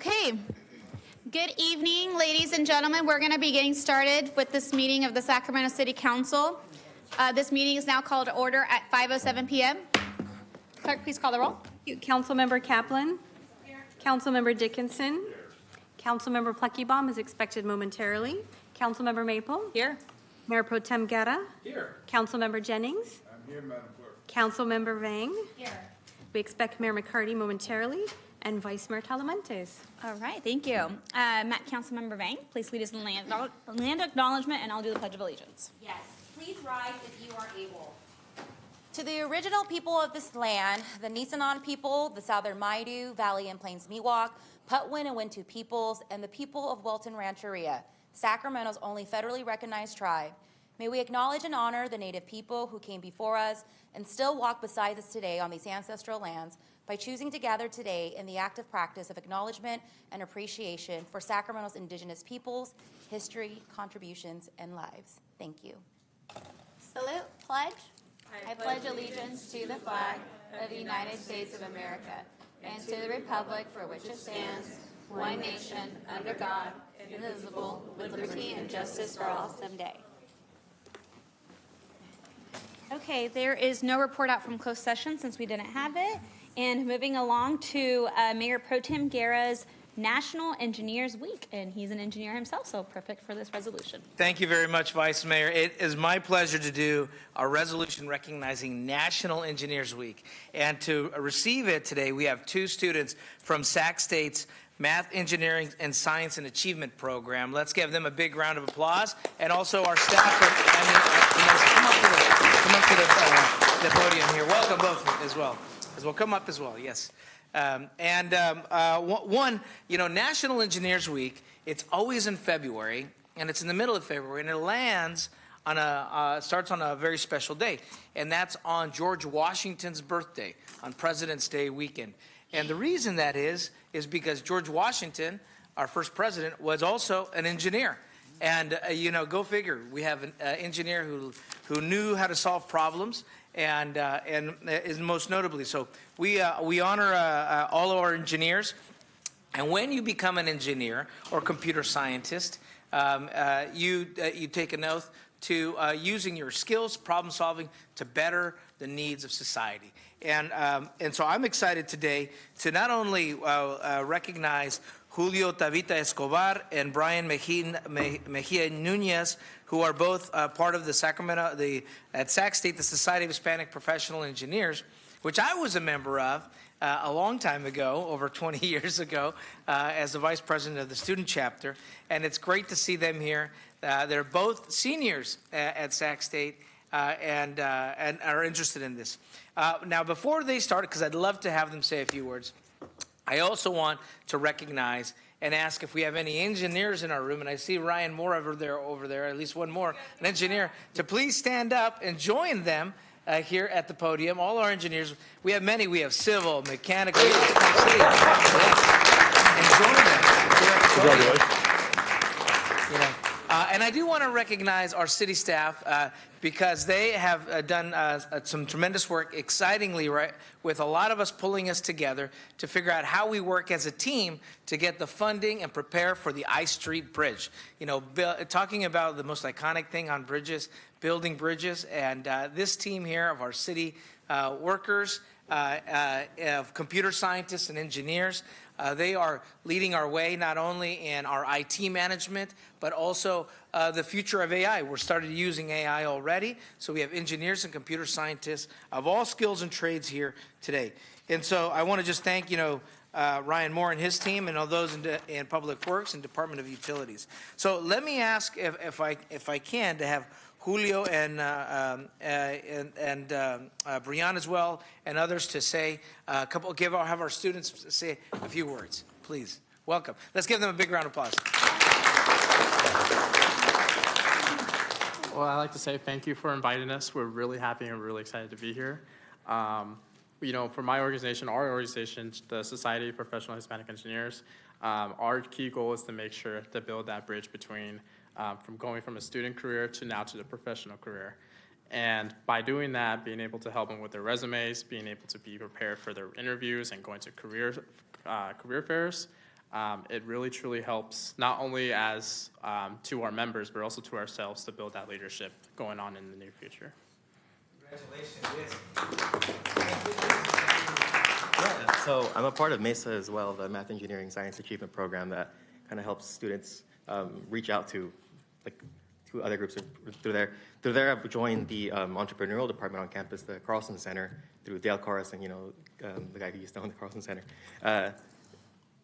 Okay. Good evening, ladies and gentlemen. We're going to be getting started with this meeting of the Sacramento City Council. This meeting is now called to order at 5:07 p.m. Clerk, please call the roll. Councilmember Kaplan. Here. Councilmember Dickinson. Here. Councilmember Pluckybaum is expected momentarily. Councilmember Maple. Here. Mayor Pro Tem Guerra. Here. Councilmember Jennings. I'm here, Madam Clerk. Councilmember Vang. Here. We expect Mayor McCarty momentarily and Vice Mayor Talamentes. All right, thank you. Councilmember Vang, please lead us in land acknowledgement, and I'll do the Pledge of Allegiance. Yes, please rise if you are able. To the original people of this land, the Nisenan people, the Southern Maidu, Valley and Plains Miwok, Patwin and Wintu peoples, and the people of Welton Rancheria, Sacramento's only federally recognized tribe, may we acknowledge and honor the Native people who came before us and still walk beside us today on these ancestral lands by choosing to gather today in the active practice of acknowledgement and appreciation for Sacramento's indigenous peoples, history, contributions, and lives. Thank you. Salute, pledge. I pledge allegiance to the flag of the United States of America and to the republic for which it stands, one nation, under God, indivisible, with liberty and justice for all someday. Okay, there is no report out from closed session since we didn't have it. And moving along to Mayor Pro Tem Guerra's National Engineers Week, and he's an engineer himself, so perfect for this resolution. Thank you very much, Vice Mayor. It is my pleasure to do a resolution recognizing National Engineers Week. And to receive it today, we have two students from Sac State's Math, Engineering, and Science and Achievement Program. Let's give them a big round of applause. And also our staff, come up to the podium here. Welcome both as well. Come up as well, yes. National Engineers Week, it's always in February, and it's in the middle of February, and it lands on starts on a very special day, and that's on George Washington's birthday, on President's Day weekend. And the reason that is because George Washington, our first president, was also an engineer. And, go figure, we have an engineer who knew how to solve problems, and is most notably. So we honor all of our engineers. And when you become an engineer or computer scientist, you take an oath to using your skills, problem solving, to better the needs of society. And so I'm excited today to not only recognize Julio Tabita Escobar and Brian Mejia Nunez, who are both part of the Sacramento, at Sac State, the Society of Hispanic Professional Engineers, which I was a member of a long time ago, over 20 years ago, as the vice president of the student chapter. And it's great to see them here. They're both seniors at Sac State and are interested in this. Now, before they start, because I'd love to have them say a few words, I also want to recognize and ask if we have any engineers in our room, and I see Ryan Moore over there, at least one more, an engineer, to please stand up and join them here at the podium. All our engineers, we have many. We have civil, mechanical, and join them here at the podium. And I do want to recognize our city staff because they have done some tremendous work, excitingly, right, with a lot of us pulling us together to figure out how we work as a team to get the funding and prepare for the I Street Bridge. Talking about the most iconic thing on bridges, building bridges, and this team here of our city workers, of computer scientists and engineers, they are leading our way not only in our IT management, but also the future of AI. We're started using AI already, so we have engineers and computer scientists of all skills and trades here today. And so I want to just thank, Ryan Moore and his team, and all those in Public Works and Department of Utilities. So let me ask if I can to have Julio and Brian as well, and others to say have our students say a few words, please. Welcome. Let's give them a big round of applause. Well, I'd like to say thank you for inviting us. We're really happy and really excited to be here. For my organization, our organization, the Society of Professional Hispanic Engineers, our key goal is to make sure to build that bridge between from going from a student career to now to the professional career. And by doing that, being able to help them with their resumes, being able to be prepared for their interviews and going to career fairs, It really truly helps not only as to our members, but also to ourselves to build that leadership going on in the near future. Congratulations. Yeah, so I'm a part of MESA as well, the Math Engineering Science Achievement Program that kind of helps students reach out to other groups through there. Through there, I've joined the entrepreneurial department on campus, the Carlson Center, through Dale Carlson, the guy who used to own the Carlson Center.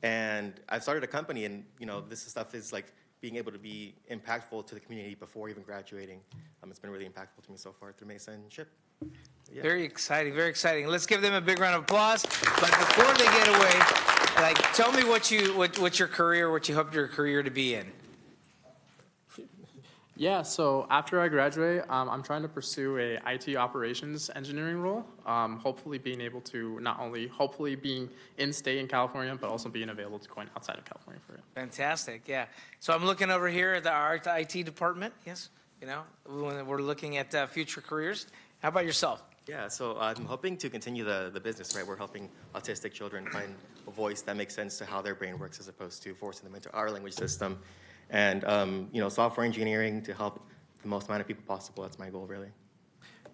And I've started a company, and this stuff is like being able to be impactful to the community before even graduating. It's been really impactful to me so far through MESA and SHIP. Yeah. Very exciting, very exciting. Let's give them a big round of applause. But before they get away, tell me what your career, what you hope your career to be in. Yeah, so after I graduate, I'm trying to pursue a IT operations engineering role, hopefully being able to not only hopefully being in-state in California, but also being available to going outside of California for it. Fantastic, yeah. So I'm looking over here at our IT department, yes? We're looking at future careers. How about yourself? Yeah, so I'm hoping to continue the business, right? We're helping autistic children find a voice that makes sense to how their brain works as opposed to forcing them into our language system. And, software engineering to help the most amount of people possible. That's my goal, really.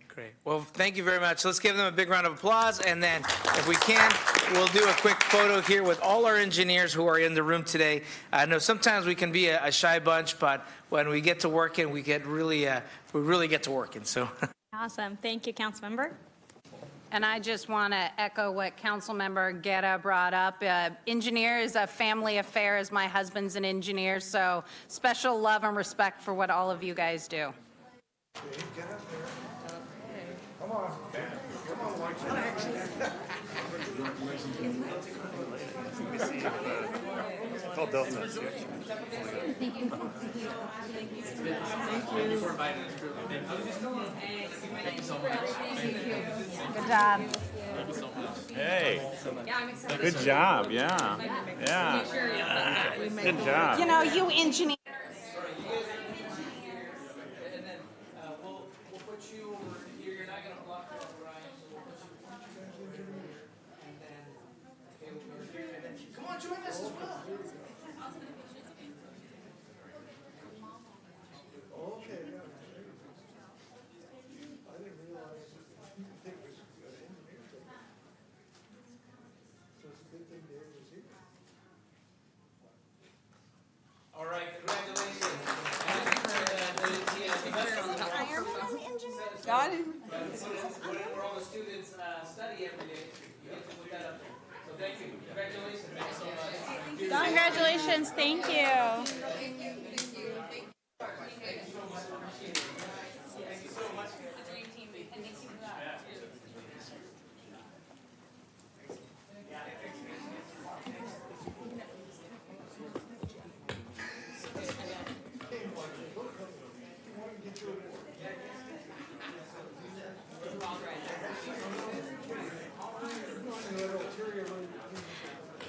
Great. Well, thank you very much. Let's give them a big round of applause. And then, if we can, we'll do a quick photo here with all our engineers who are in the room today. I know sometimes we can be a shy bunch, but when we get to working, we really get to working. So. Awesome. Thank you, Councilmember. And I just want to echo what Councilmember Guerra brought up. Engineer is a family affair, as my husband's an engineer, so special love and respect for what all of you guys do. Good job. Hey, good job, yeah. Good job. You engineer. And then we'll put you over here. You're not going to block out Ryan, so we'll put you over here. And then, okay, we'll go here. And then, come on, join us as well. All right, congratulations. Got it. Where all the students study every day, you get to put that up there. So thank you. Congratulations. Thanks so much. Congratulations. Thank you.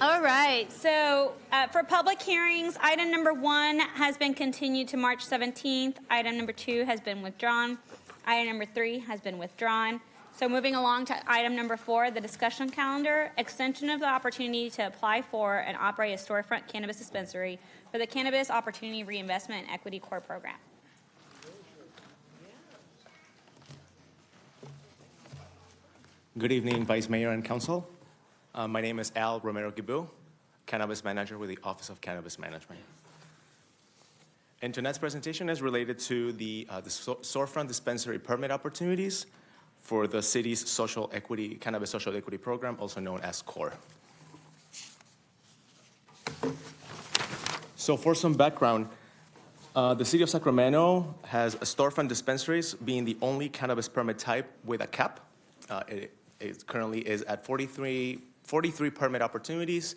All right, so for public hearings, item number 1 has been continued to March 17th. Item number 2 has been withdrawn. Item number 3 has been withdrawn. So moving along to item number 4, the discussion calendar, extension of the opportunity to apply for and operate a storefront cannabis dispensary for the Cannabis Opportunity Reinvestment and Equity Core Program. Good evening, Vice Mayor and Council. My name is Al Romero-Gibu, Cannabis Manager with the Office of Cannabis Management. And tonight's presentation is related to the storefront dispensary permit opportunities for the city's Cannabis Social Equity Program, also known as CORE. So for some background, the city of Sacramento has storefront dispensaries being the only cannabis permit type with a cap. It currently is at 43 permit opportunities.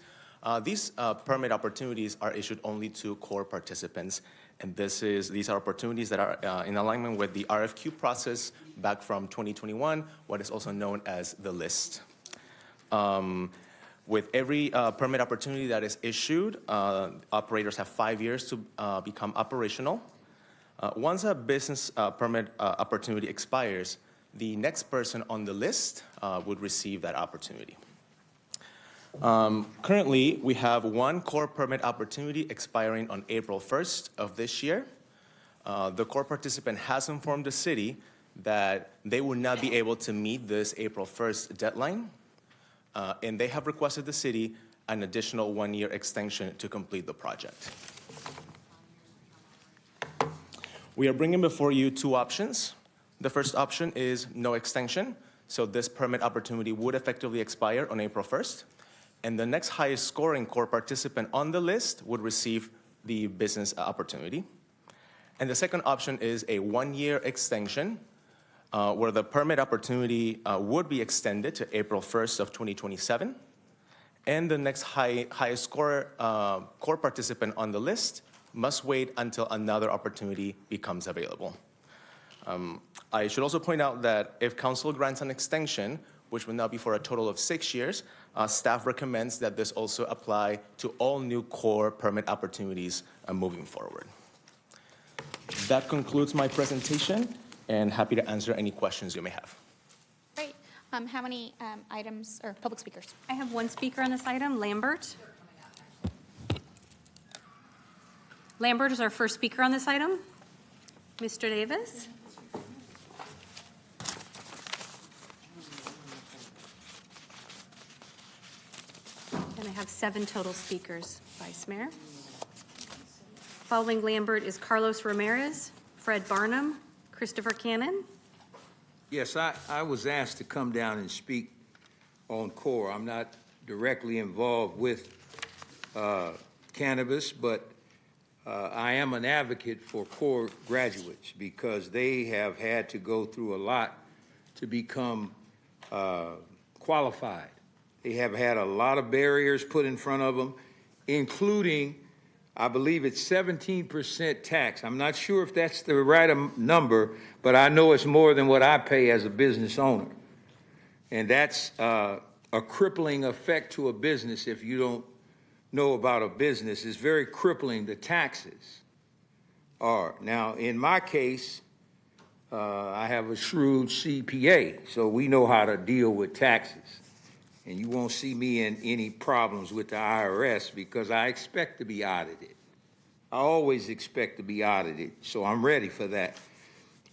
These permit opportunities are issued only to core participants, and these are opportunities that are in alignment with the RFQ process back from 2021, what is also known as the list. With every permit opportunity that is issued, operators have 5 years to become operational. Once a business permit opportunity expires, the next person on the list would receive that opportunity. Currently, we have one core permit opportunity expiring on April 1st of this year. The core participant has informed the city that they will not be able to meet this April 1st deadline, and they have requested the city an additional one-year extension to complete the project. We are bringing before you two options. The first option is no extension, so this permit opportunity would effectively expire on April 1st, and the next highest scoring core participant on the list would receive the business opportunity. And the second option is a one-year extension, where the permit opportunity would be extended to April 1st of 2027, and the next highest core participant on the list must wait until another opportunity becomes available. I should also point out that if council grants an extension, which will now be for a total of 6 years, staff recommends that this also apply to all new core permit opportunities moving forward. That concludes my presentation, and happy to answer any questions you may have. Great. How many items or public speakers? I have one speaker on this item, Lambert. Lambert is our first speaker on this item. Mr. Davis. And I have 7 total speakers, Vice Mayor. Following Lambert is Carlos Ramirez, Fred Barnum, Christopher Cannon. Yes, I was asked to come down and speak on CORE. I'm not directly involved with cannabis, but I am an advocate for CORE graduates because they have had to go through a lot to become qualified. They have had a lot of barriers put in front of them, including, I believe it's 17% tax. I'm not sure if that's the right number, but I know it's more than what I pay as a business owner. And that's a crippling effect to a business if you don't know about a business. It's very crippling, the taxes are. Now, in my case, I have a shrewd CPA, so we know how to deal with taxes. And you won't see me in any problems with the IRS because I expect to be audited. I always expect to be audited, so I'm ready for that.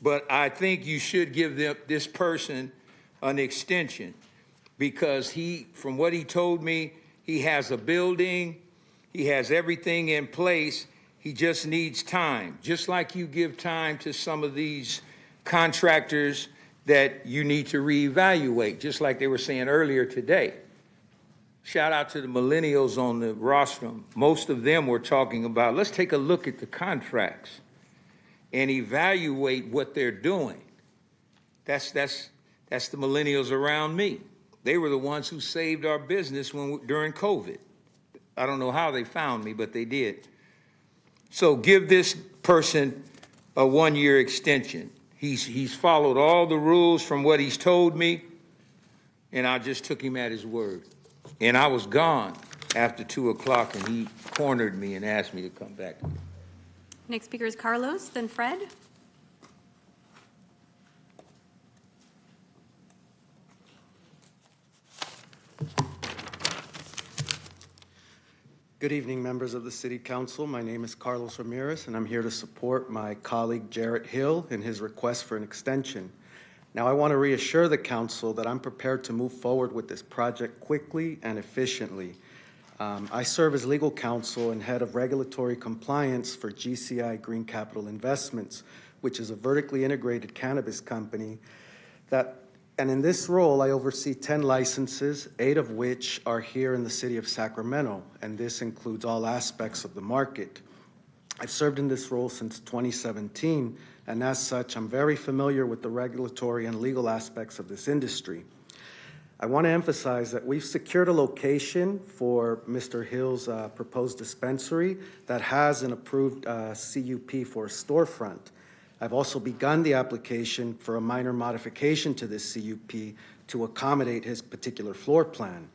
But I think you should give this person an extension because from what he told me, he has a building, he has everything in place, he just needs time. Just like you give time to some of these contractors that you need to reevaluate, just like they were saying earlier today. Shout out to the millennials on the rostrum. Most of them were talking about, let's take a look at the contracts and evaluate what they're doing. That's the millennials around me. They were the ones who saved our business during COVID. I don't know how they found me, but they did. So give this person a one-year extension. He's followed all the rules from what he's told me, and I just took him at his word. And I was gone after 2 o'clock, and he cornered me and asked me to come back. Next speaker is Carlos, then Fred. Good evening, members of the City Council. My name is Carlos Ramirez, and I'm here to support my colleague Jarrett Hill in his request for an extension. Now, I want to reassure the Council that I'm prepared to move forward with this project quickly and efficiently. I serve as legal counsel and head of regulatory compliance for GCI Green Capital Investments, which is a vertically integrated cannabis company and in this role, I oversee 10 licenses, 8 of which are here in the city of Sacramento, and this includes all aspects of the market. I've served in this role since 2017, and as such, I'm very familiar with the regulatory and legal aspects of this industry. I want to emphasize that we've secured a location for Mr. Hill's proposed dispensary that has an approved CUP for a storefront. I've also begun the application for a minor modification to this CUP to accommodate his particular floor plan.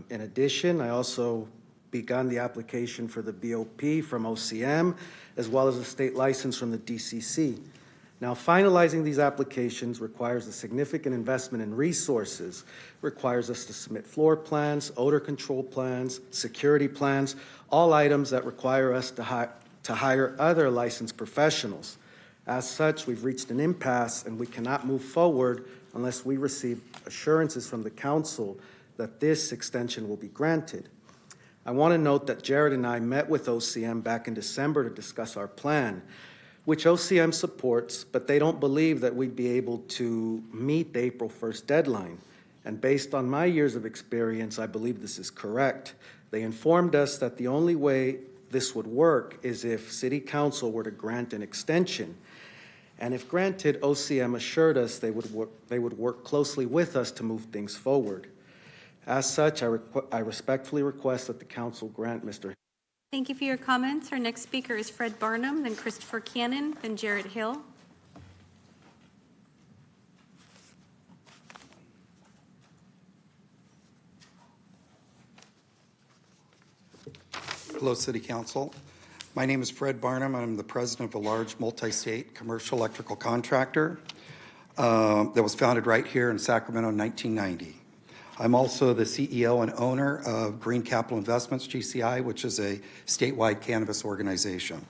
In addition, I also begun the application for the BOP from OCM, as well as a state license from the DCC. Now, finalizing these applications requires a significant investment in resources, requires us to submit floor plans, odor control plans, security plans, all items that require us to hire other licensed professionals. As such, we've reached an impasse, and we cannot move forward unless we receive assurances from the council that this extension will be granted. I want to note that Jared and I met with OCM back in December to discuss our plan, which OCM supports, but they don't believe that we'd be able to meet the April 1st deadline. And based on my years of experience, I believe this is correct. They informed us that the only way this would work is if City Council were to grant an extension. And if granted, OCM assured us they would work closely with us to move things forward. As such, I respectfully request that the council grant Mr. Thank you for your comments. Our next speaker is Fred Barnum, then Christopher Cannon, then Jarrett Hill. Hello, City Council. My name is Fred Barnum. I'm the president of a large multi-state commercial electrical contractor that was founded right here in Sacramento in 1990. I'm also the CEO and owner of Green Capital Investments, GCI, which is a statewide cannabis organization.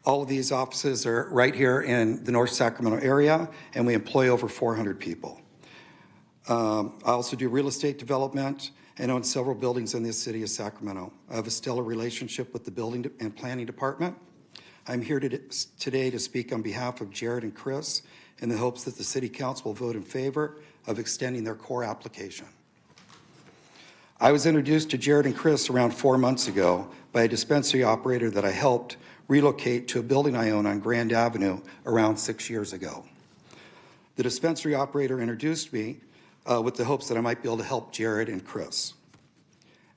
All of these offices are right here in the North Sacramento area, and we employ over 400 people. I also do real estate development and own several buildings in the city of Sacramento. I have a stellar relationship with the Building and Planning Department. I'm here today to speak on behalf of Jared and Chris in the hopes that the City Council will vote in favor of extending their core application. I was introduced to Jared and Chris around 4 months ago by a dispensary operator that I helped relocate to a building I own on Grand Avenue around 6 years ago. The dispensary operator introduced me with the hopes that I might be able to help Jared and Chris.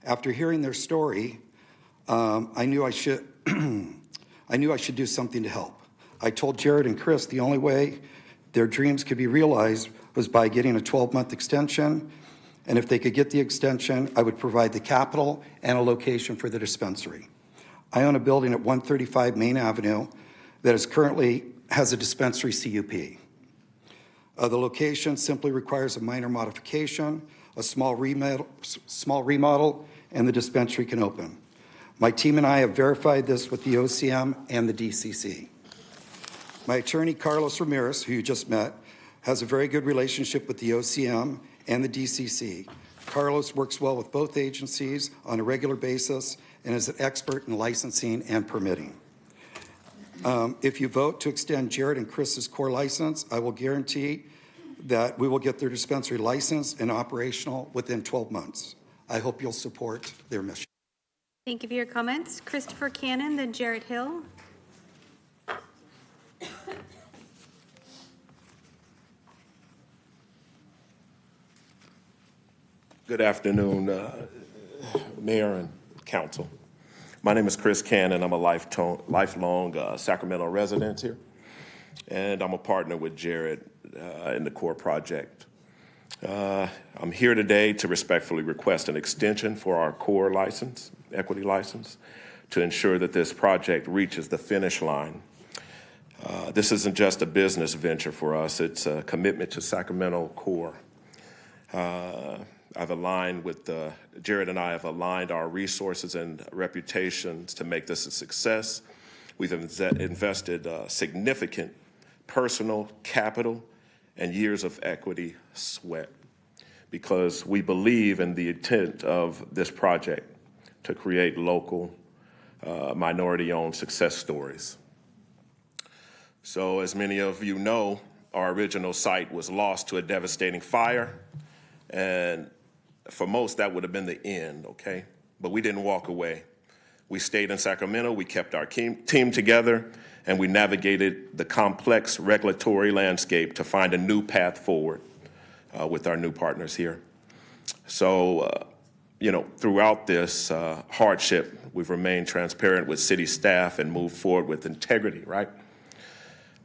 After hearing their story, I knew I should do something to help. I told Jared and Chris the only way their dreams could be realized was by getting a 12-month extension, and if they could get the extension, I would provide the capital and a location for the dispensary. I own a building at 135 Main Avenue that is currently has a dispensary CUP. The location simply requires a minor modification, a small remodel, and the dispensary can open. My team and I have verified this with the OCM and the DCC. My attorney, Carlos Ramirez, who you just met, has a very good relationship with the OCM and the DCC. Carlos works well with both agencies on a regular basis and is an expert in licensing and permitting. If you vote to extend Jared and Chris's core license, I will guarantee that we will get their dispensary licensed and operational within 12 months. I hope you'll support their mission. Thank you for your comments. Christopher Cannon, then Jarrett Hill. Good afternoon, Mayor and Council. My name is Chris Cannon. I'm a lifelong Sacramento resident here, and I'm a partner with Jared in the core project. I'm here today to respectfully request an extension for our core license, equity license, to ensure that this project reaches the finish line. This isn't just a business venture for us, it's a commitment to Sacramento core. Jared and I have aligned our resources and reputations to make this a success. We've invested significant personal capital and years of equity sweat because we believe in the intent of this project to create local, minority-owned success stories. So as many of you know, our original site was lost to a devastating fire, and for most, that would have been the end, okay? But we didn't walk away. We stayed in Sacramento, we kept our team together, and we navigated the complex regulatory landscape to find a new path forward with our new partners here. So, throughout this hardship, we've remained transparent with city staff and moved forward with integrity, right?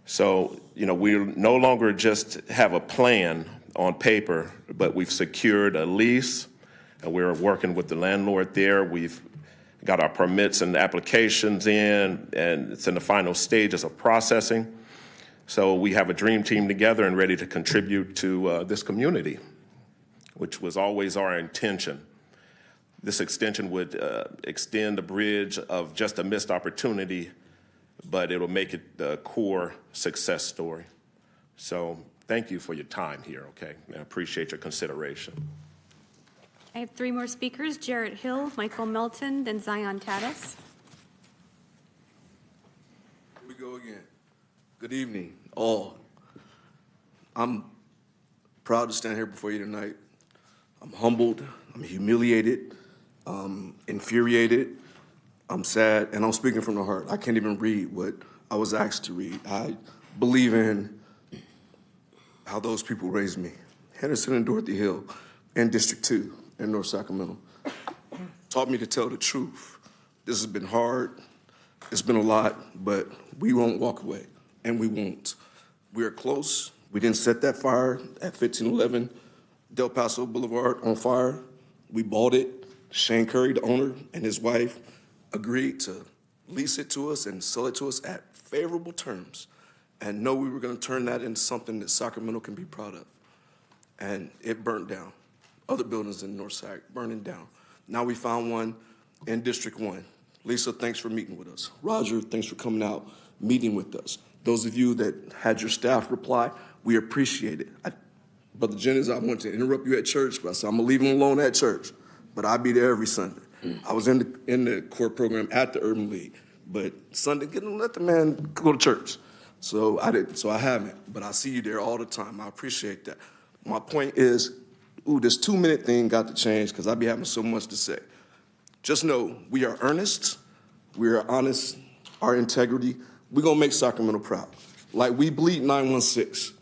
So, we no longer just have a plan on paper, but we've secured a lease, and we're working with the landlord there. We've got our permits and applications in, and it's in the final stages of processing. So we have a dream team together and ready to contribute to this community, which was always our intention. This extension would extend the bridge of just a missed opportunity, but it'll make it a core success story. So thank you for your time here, okay? I appreciate your consideration. I have 3 more speakers, Jarrett Hill, Michael Melton, then Zion Tatis. Here we go again. Good evening, all. I'm proud to stand here before you tonight. I'm humbled, I'm humiliated, I'm infuriated, I'm sad, and I'm speaking from the heart. I can't even read what I was asked to read. I believe in how those people raised me. Henderson and Dorothy Hill in District 2 in North Sacramento taught me to tell the truth. This has been hard, it's been a lot, but we won't walk away, and we won't. We are close. We didn't set that fire at 1511 Del Paso Boulevard on fire. We bought it. Shane Curry, the owner, and his wife agreed to lease it to us and sell it to us at favorable terms, and know we were going to turn that into something that Sacramento can be proud of. And it burnt down. Other buildings in North Sac burning down. Now we found one in District 1. Lisa, thanks for meeting with us. Roger, thanks for coming out, meeting with us. Those of you that had your staff reply, we appreciate it. Brother Jennings, I want to interrupt you at church, but I said I'm going to leave him alone at church, but I'll be there every Sunday. I was in the court program at the Urban League, but Sunday, let the man go to church. So I haven't, but I see you there all the time. I appreciate that. My point is, this 2-minute thing got to change because I be having so much to say. Just know we are earnest, we are honest, our integrity. We're going to make Sacramento proud. Like we bleed 916.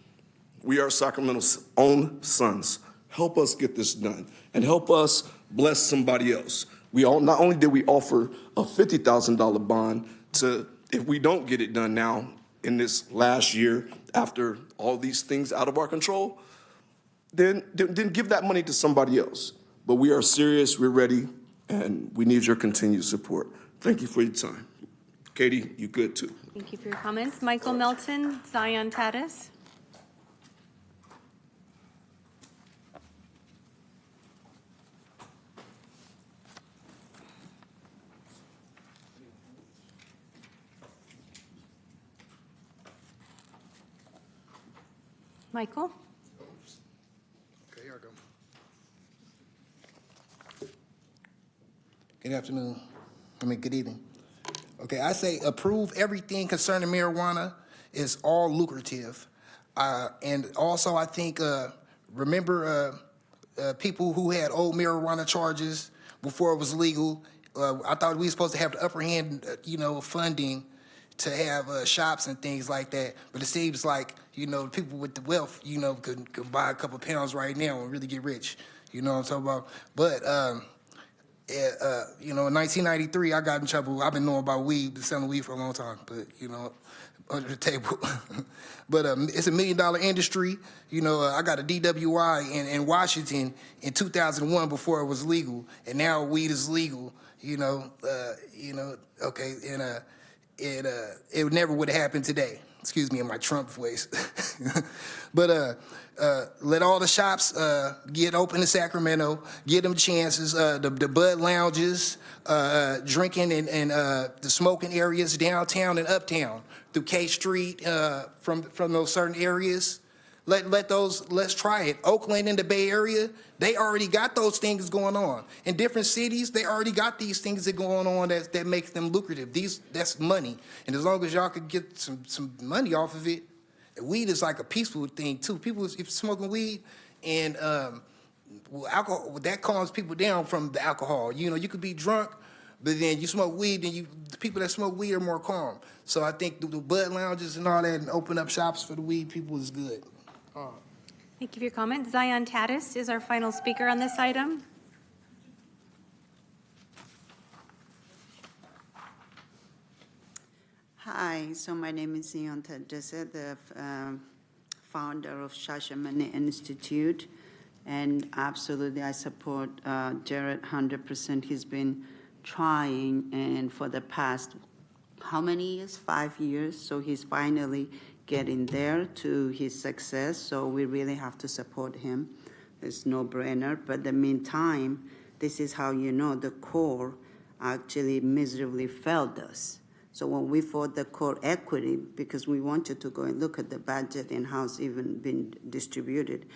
We are Sacramento's own sons. Help us get this done and help us bless somebody else. Not only did we offer a $50,000 bond to, if we don't get it done now in this last year after all these things out of our control, then give that money to somebody else. But we are serious, we're ready, and we need your continued support. Thank you for your time. Katie, you good too. Thank you for your comments. Michael Melton, Zion Tatis. Michael? Okay, here I go. Good afternoon. Good evening. Okay, I say approve everything concerning marijuana is all lucrative. And also I think, remember people who had old marijuana charges before it was legal. I thought we were supposed to have the upper hand, funding to have shops and things like that. But it seems like, people with the wealth, could buy a couple pounds right now and really get rich. You know what I'm talking about? But, in 1993, I got in trouble. I've been knowing about weed, been selling weed for a long time, but, under the table. But it's $1 million industry. I got a DWI in Washington in 2001 before it was legal, and now weed is legal. Okay, and it never would have happened today. Excuse me in my Trump voice. But let all the shops get open in Sacramento, get them chances. The bud lounges, drinking and the smoking areas downtown and uptown through K Street from those certain areas. Let's try it. Oakland and the Bay Area, they already got those things going on. In different cities, they already got these things that going on that makes them lucrative. That's money. And as long as y'all could get some money off of it, weed is like a peaceful thing too. People, if you're smoking weed and alcohol, that calms people down from the alcohol. You could be drunk, but then you smoke weed, and the people that smoke weed are more calm. So I think the bud lounges and all that and open up shops for the weed people is good. Thank you for your comment. Zion Tatis is our final speaker on this item. Hi, so my name is Zion Tatis, the founder of Shashamane Institute, and absolutely I support Jared 100%. He's been trying, and for the past, how many years? 5 years. So he's finally getting there to his success. So we really have to support him. It's no brainer. But in the meantime, this is how you know the core actually miserably failed us. So when we fought the core equity, because we wanted to go and look at the budget and how it's even been distributed,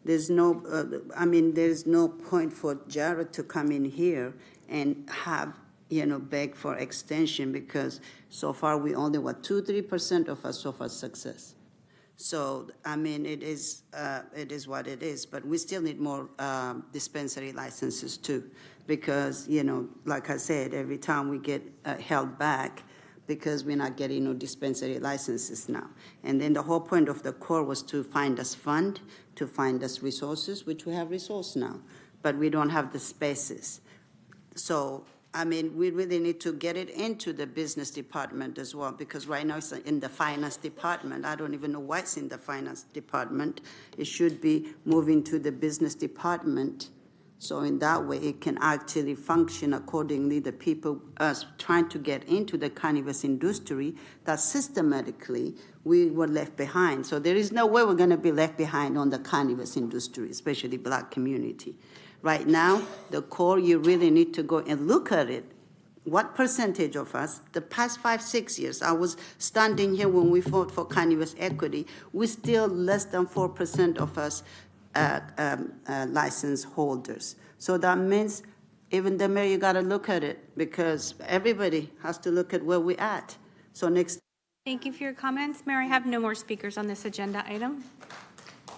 there's no, there's no point for Jared to come in here and have, beg for extension, because so far we only, 2-3% of us so far success. So, it is what it is, but we still need more dispensary licenses too, because, like I said, every time we get held back because we're not getting no dispensary licenses now. And then the whole point of the core was to find us fund, to find us resources, which we have resources now, but we don't have the spaces. So, we really need to get it into the business department as well, because right now it's in the finance department. I don't even know why it's in the finance department. It should be moving to the business department. So in that way, it can actually function accordingly. The people us trying to get into the cannabis industry, that systematically we were left behind. So there is no way we're going to be left behind on the cannabis industry, especially Black community. Right now, the core, you really need to go and look at it. What percentage of us, the past 5-6 years, I was standing here when we fought for cannabis equity, we still less than 4% of us license holders. So that means even the mayor, you got to look at it, because everybody has to look at where we're at. So next. Thank you for your comments. Mayor, I have no more speakers on this agenda item.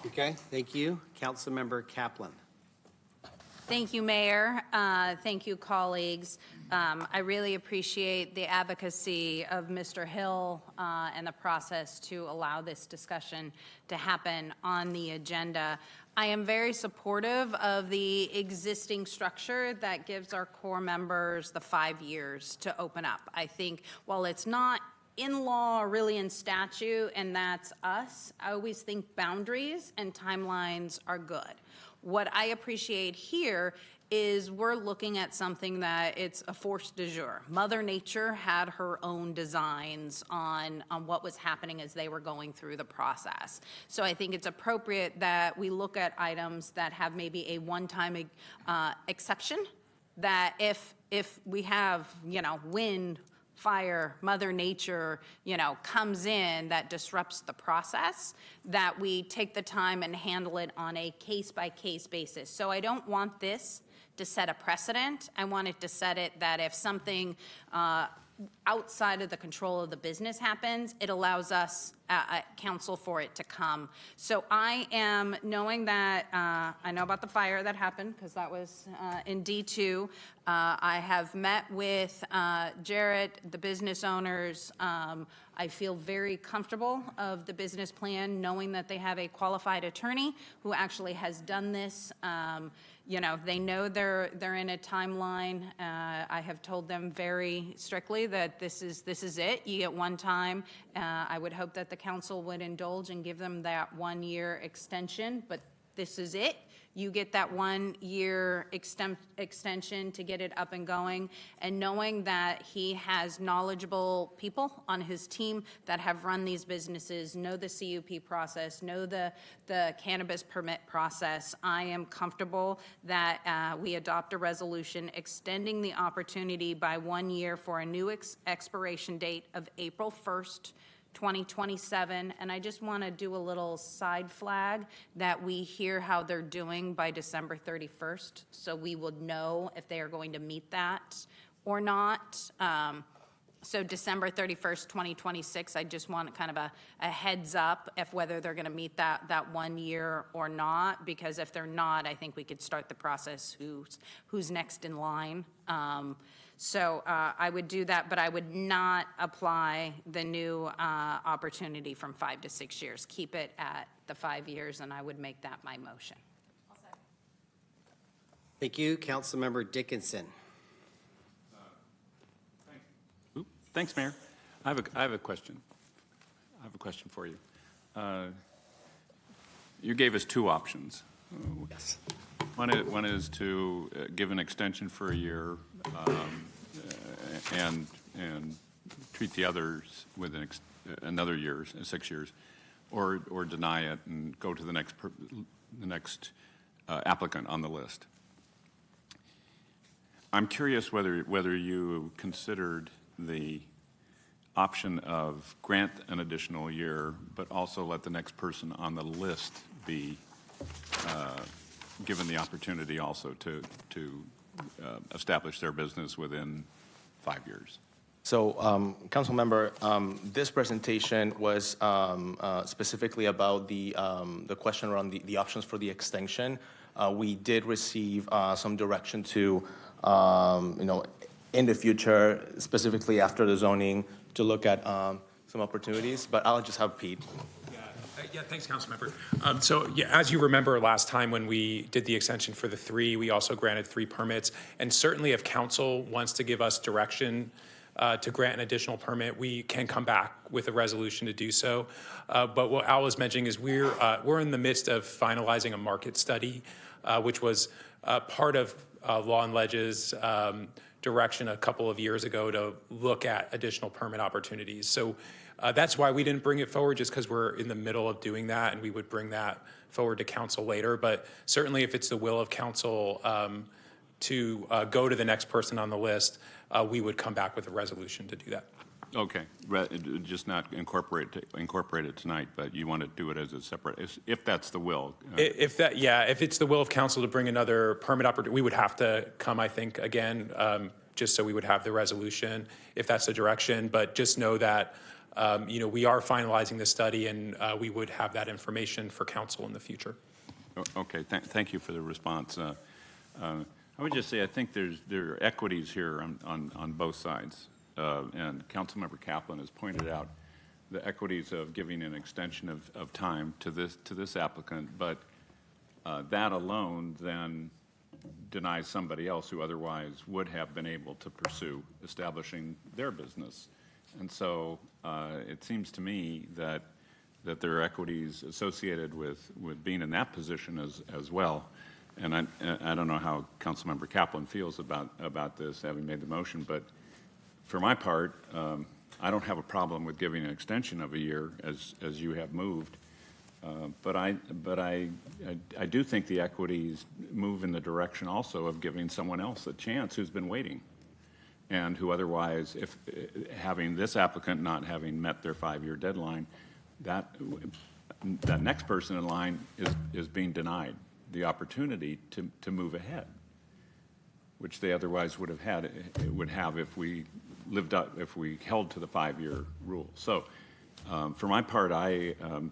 Okay, thank you. Councilmember Kaplan. Thank you, Mayor. Thank you, colleagues. I really appreciate the advocacy of Mr. Hill and the process to allow this discussion to happen on the agenda. I am very supportive of the existing structure that gives our core members the 5 years to open up. I think while it's not in law or really in statute, and that's us, I always think boundaries and timelines are good. What I appreciate here is we're looking at something that it's a force du jour. Mother Nature had her own designs on what was happening as they were going through the process. So I think it's appropriate that we look at items that have maybe a one-time exception, that if we have, wind, fire, Mother Nature, comes in that disrupts the process, that we take the time and handle it on a case-by-case basis. So I don't want this to set a precedent. I want it to set it that if something outside of the control of the business happens, it allows us counsel for it to come. So I am knowing that I know about the fire that happened, because that was in D2. I have met with Jarrett, the business owners. I feel very comfortable of the business plan, knowing that they have a qualified attorney who actually has done this. They know they're in a timeline. I have told them very strictly that this is it. You get one time. I would hope that the council would indulge and give them that 1-year extension, but this is it. You get that 1-year extension to get it up and going, and knowing that he has knowledgeable people on his team that have run these businesses, know the CUP process, know the cannabis permit process, I am comfortable that we adopt a resolution extending the opportunity by 1 year for a new expiration date of April 1st, 2027, and I just want to do a little side flag that we hear how they're doing by December 31st, so we would know if they are going to meet that or not. So December 31st, 2026, I just want kind of a heads up if whether they're going to meet that 1 year or not, because if they're not, I think we could start the process who's next in line. So I would do that, but I would not apply the new opportunity from 5 to 6 years. Keep it at the 5 years, and I would make that my motion. Thank you. Councilmember Dickinson. Thanks, Mayor. I have a question. I have a question for you. You gave us two options. Yes. One is to give an extension for a year, and treat the others with another year, 6 years, or deny it and go to the next applicant on the list. I'm curious whether you considered the option of grant an additional year, but also let the next person on the list be given the opportunity also to establish their business within 5 years. So, council member, this presentation was specifically about the question around the options for the extension. We did receive some direction to, in the future, specifically after the zoning, to look at some opportunities. But I'll just have Pete. Yeah, thanks, Councilmember. So, as you remember last time when we did the extension for the 3, we also granted 3 permits. And certainly if council wants to give us direction to grant an additional permit, we can come back with a resolution to do so. But what Al was mentioning is we're in the midst of finalizing a market study, which was part of Law and Ledge's direction a couple of years ago to look at additional permit opportunities. So that's why we didn't bring it forward, just because we're in the middle of doing that, and we would bring that forward to council later. But certainly if it's the will of council to go to the next person on the list, we would come back with a resolution to do that. Okay, just not incorporate it tonight, but you want to do it as a separate, if that's the will. If it's the will of council to bring another permit opportunity, we would have to come, I think, again, just so we would have the resolution, if that's the direction. But just know that, we are finalizing the study, and we would have that information for council in the future. Okay, thank you for the response. I would just say I think there are equities here on both sides. And Councilmember Kaplan has pointed out the equities of giving an extension of time to this applicant, but that alone then denies somebody else who otherwise would have been able to pursue establishing their business. And so it seems to me that there are equities associated with being in that position as well. And I don't know how Councilmember Kaplan feels about this, having made the motion, but for my part, I don't have a problem with giving an extension of a year as you have moved. But I do think the equities move in the direction also of giving someone else a chance who's been waiting, and who otherwise, if having this applicant not having met their 5-year deadline, that next person in line is being denied the opportunity to move ahead, which they otherwise would have if we held to the 5-year rule. So for my part,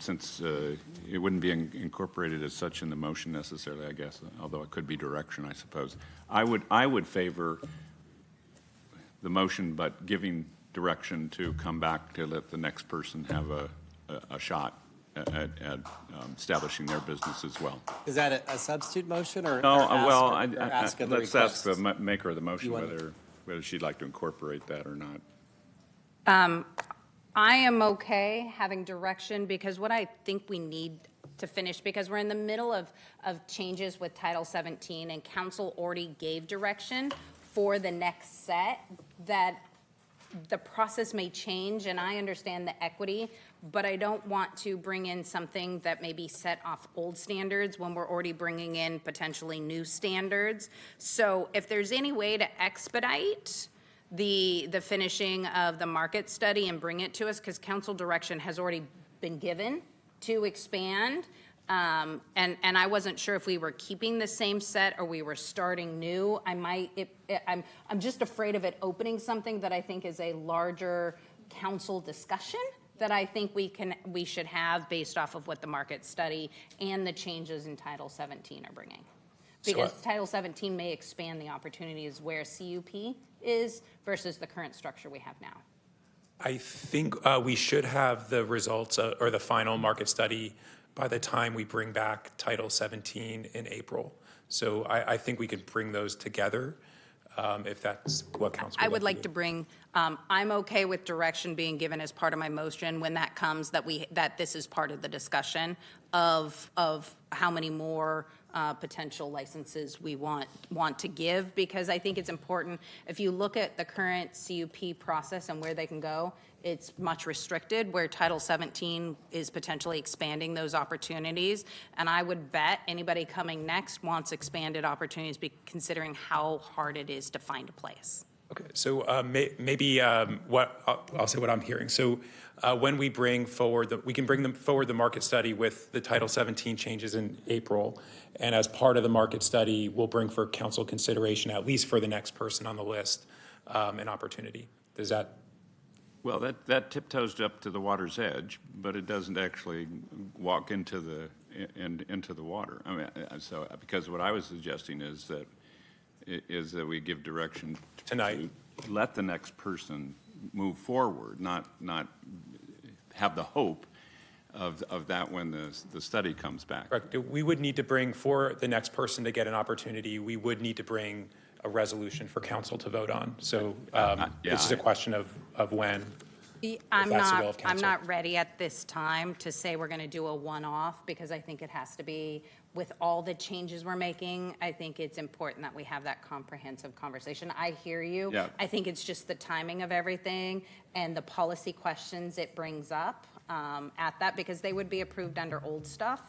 since it wouldn't be incorporated as such in the motion necessarily, I guess, although it could be direction, I suppose, I would favor the motion, but giving direction to come back to let the next person have a shot at establishing their business as well. Is that a substitute motion, or no? Well, let's ask the maker of the motion whether she'd like to incorporate that or not. I am okay having direction, because what I think we need to finish, because we're in the middle of changes with Title 17, and council already gave direction for the next set, that the process may change, and I understand the equity, but I don't want to bring in something that may be set off old standards when we're already bringing in potentially new standards. So if there's any way to expedite the finishing of the market study and bring it to us, because council direction has already been given to expand, and I wasn't sure if we were keeping the same set or we were starting new. I'm just afraid of it opening something that I think is a larger council discussion that I think we should have based off of what the market study and the changes in Title 17 are bringing. Because Title 17 may expand the opportunities where CUP is versus the current structure we have now. I think we should have the results or the final market study by the time we bring back Title 17 in April. So I think we could bring those together if that's what council I would like to bring, I'm okay with direction being given as part of my motion when that comes, that this is part of the discussion of how many more potential licenses we want to give, because I think it's important, if you look at the current CUP process and where they can go, it's much restricted, where Title 17 is potentially expanding those opportunities. And I would bet anybody coming next wants expanded opportunities, considering how hard it is to find a place. Okay, so maybe I'll say what I'm hearing. So when we bring forward, we can bring forward the market study with the Title 17 changes in April. And as part of the market study, we'll bring for council consideration, at least for the next person on the list, an opportunity. Does that? Well, that tiptoes up to the water's edge, but it doesn't actually walk into the water. I mean, so because what I was suggesting is that we give direction tonight to let the next person move forward, not have the hope of that when the study comes back. Correct. We would need to bring, for the next person to get an opportunity, we would need to bring a resolution for council to vote on. So this is a question of when. I'm not ready at this time to say we're going to do a one-off, because I think it has to be, with all the changes we're making, I think it's important that we have that comprehensive conversation. I hear you. Yeah. I think it's just the timing of everything and the policy questions it brings up at that, because they would be approved under old stuff.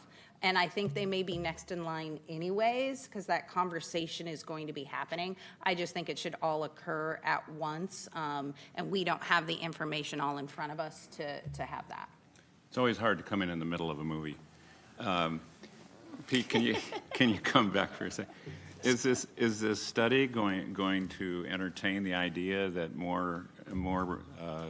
And I think they may be next in line anyways, because that conversation is going to be happening. I just think it should all occur at once, and we don't have the information all in front of us to have that. It's always hard to come in the middle of a movie. Pete, can you come back for a second? Is this study going to entertain the idea that more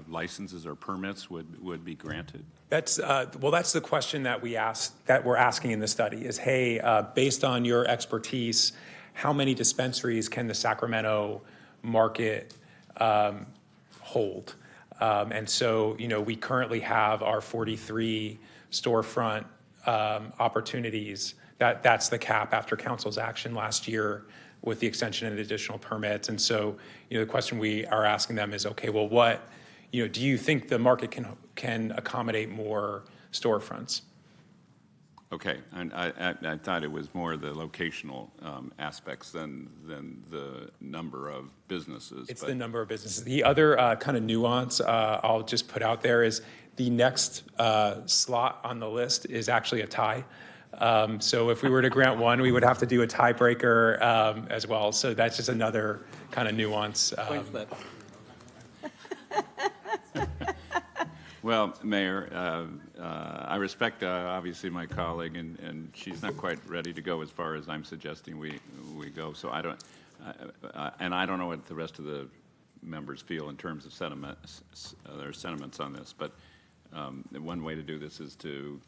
licenses or permits would be granted? That's the question that we're asking in the study is, hey, based on your expertise, how many dispensaries can the Sacramento market hold? And so, we currently have our 43 storefront opportunities. That's the cap after council's action last year with the extension and additional permits. And so, the question we are asking them is, okay, well, what, do you think the market can accommodate more storefronts? Okay, and I thought it was more the locational aspects than the number of businesses. It's the number of businesses. The other kind of nuance I'll just put out there is the next slot on the list is actually a tie. So if we were to grant one, we would have to do a tiebreaker as well. So that's just another kind of nuance. Coin flip. Well, Mayor, I respect obviously my colleague, and she's not quite ready to go as far as I'm suggesting we go. So I don't know what the rest of the members feel in terms of their sentiments on this. But one way to do this is to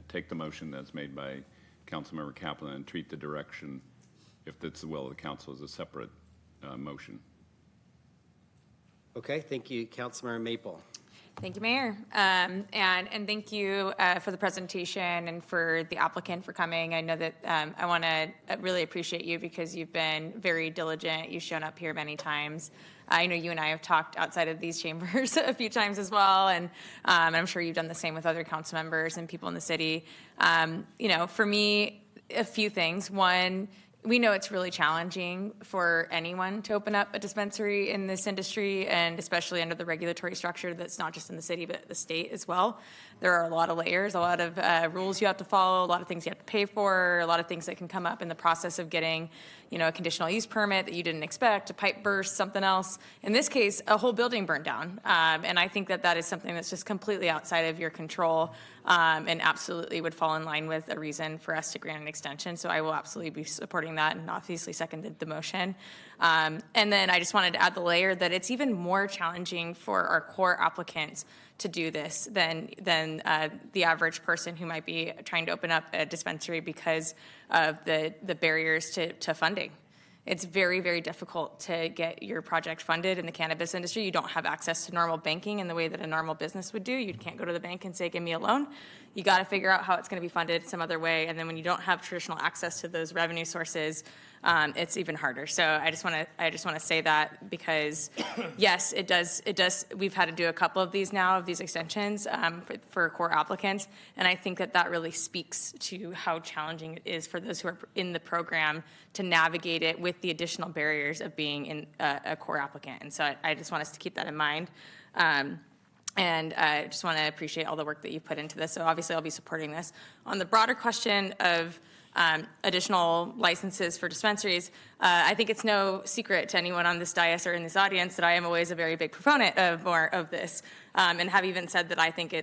take the motion that's made by Councilmember Kaplan and treat the direction, if that's the will of the council, as a separate motion. Okay, thank you, Councilmember Maple. Thank you, Mayor. And thank you for the presentation and for the applicant for coming. I know that I want to really appreciate you because you've been very diligent. You've shown up here many times. I know you and I have talked outside of these chambers a few times as well, and I'm sure you've done the same with other council members and people in the city. For me, a few things. One, we know it's really challenging for anyone to open up a dispensary in this industry, and especially under the regulatory structure that's not just in the city, but at the state as well. There are a lot of layers, a lot of rules you have to follow, a lot of things you have to pay for, a lot of things that can come up in the process of getting, a conditional use permit that you didn't expect, a pipe burst, something else. In this case, a whole building burned down. And I think that is something that's just completely outside of your control, and absolutely would fall in line with a reason for us to grant an extension. So I will absolutely be supporting that, and obviously seconded the motion. And then I just wanted to add the layer that it's even more challenging for our core applicants to do this than the average person who might be trying to open up a dispensary because of the barriers to funding. it's very, very difficult to get your project funded in the cannabis industry. You don't have access to normal banking in the way that a normal business would do. You can't go to the bank and say, give me a loan. You got to figure out how it's going to be funded some other way. And then when you don't have traditional access to those revenue sources, it's even harder. So I just want to say that because yes, it does. We've had to do a couple of these now, of these extensions for core applicants, and I think that really speaks to how challenging it is for those who are in the program to navigate it with the additional barriers of being in a core applicant. And so I just want us to keep that in mind. And I just want to appreciate all the work that you put into this. So obviously I'll be supporting this. On the broader question of additional licenses for dispensaries, I think it's no secret to anyone on this dais or in this audience that I am always a very big proponent of more of this, and have even said that I think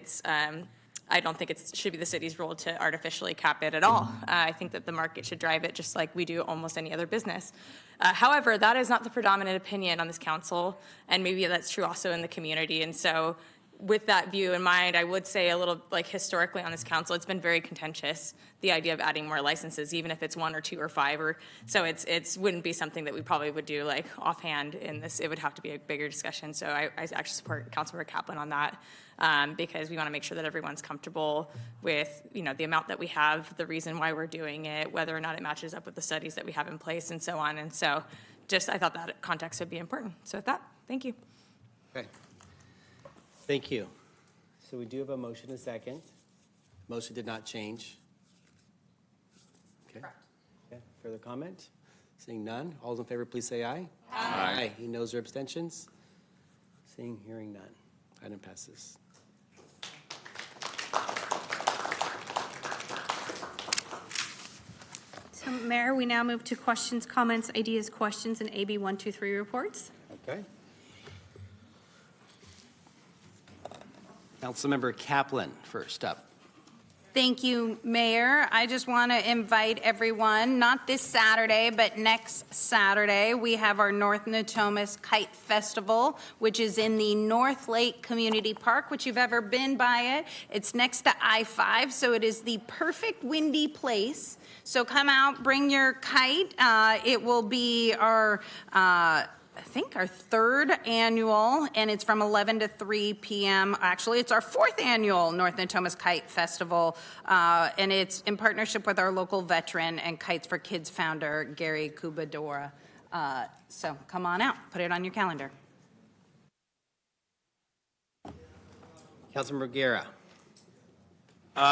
I don't think it should be the city's role to artificially cap it at all. I think that the market should drive it just like we do almost any other business. However, that is not the predominant opinion on this council, and maybe that's true also in the community. And so with that view in mind, I would say a little like historically on this council, it's been very contentious, the idea of adding more licenses, even if it's 1 or 2 or 5, or so it's wouldn't be something that we probably would do like offhand in this. It would have to be a bigger discussion. So I actually support Councilmember Kaplan on that, because we want to make sure that everyone's comfortable with, you know, the amount that we have, the reason why we're doing it, whether or not it matches up with the studies that we have in place, and so on. And so just I thought that context would be important. So with that, thank you. Okay. Thank you. So we do have a motion and a second. Motion did not change. Okay. Okay. Further comment? Seeing none. All those in favor, please say aye. Aye. Any noes or abstentions? Seeing, hearing none. Item passes. So, Mayor, we now move to questions, comments, ideas, questions, and AB 123 reports. Okay. Councilmember Kaplan, first up. Thank you, Mayor. I just want to invite everyone, not this Saturday, but next Saturday, we have our North Natomas Kite Festival, which is in the North Lake Community Park, which you've ever been by it. It's next to I-5, so it is the perfect windy place. So come out, bring your kite. It will be our I think our 3rd annual, and it's from 11 to 3 p.m. Actually, it's our 4th annual North Natomas Kite Festival, and it's in partnership with our local veteran and Kites for Kids founder, Gary Kubadora. So come on out, put it on your calendar. Councilmember Guerra.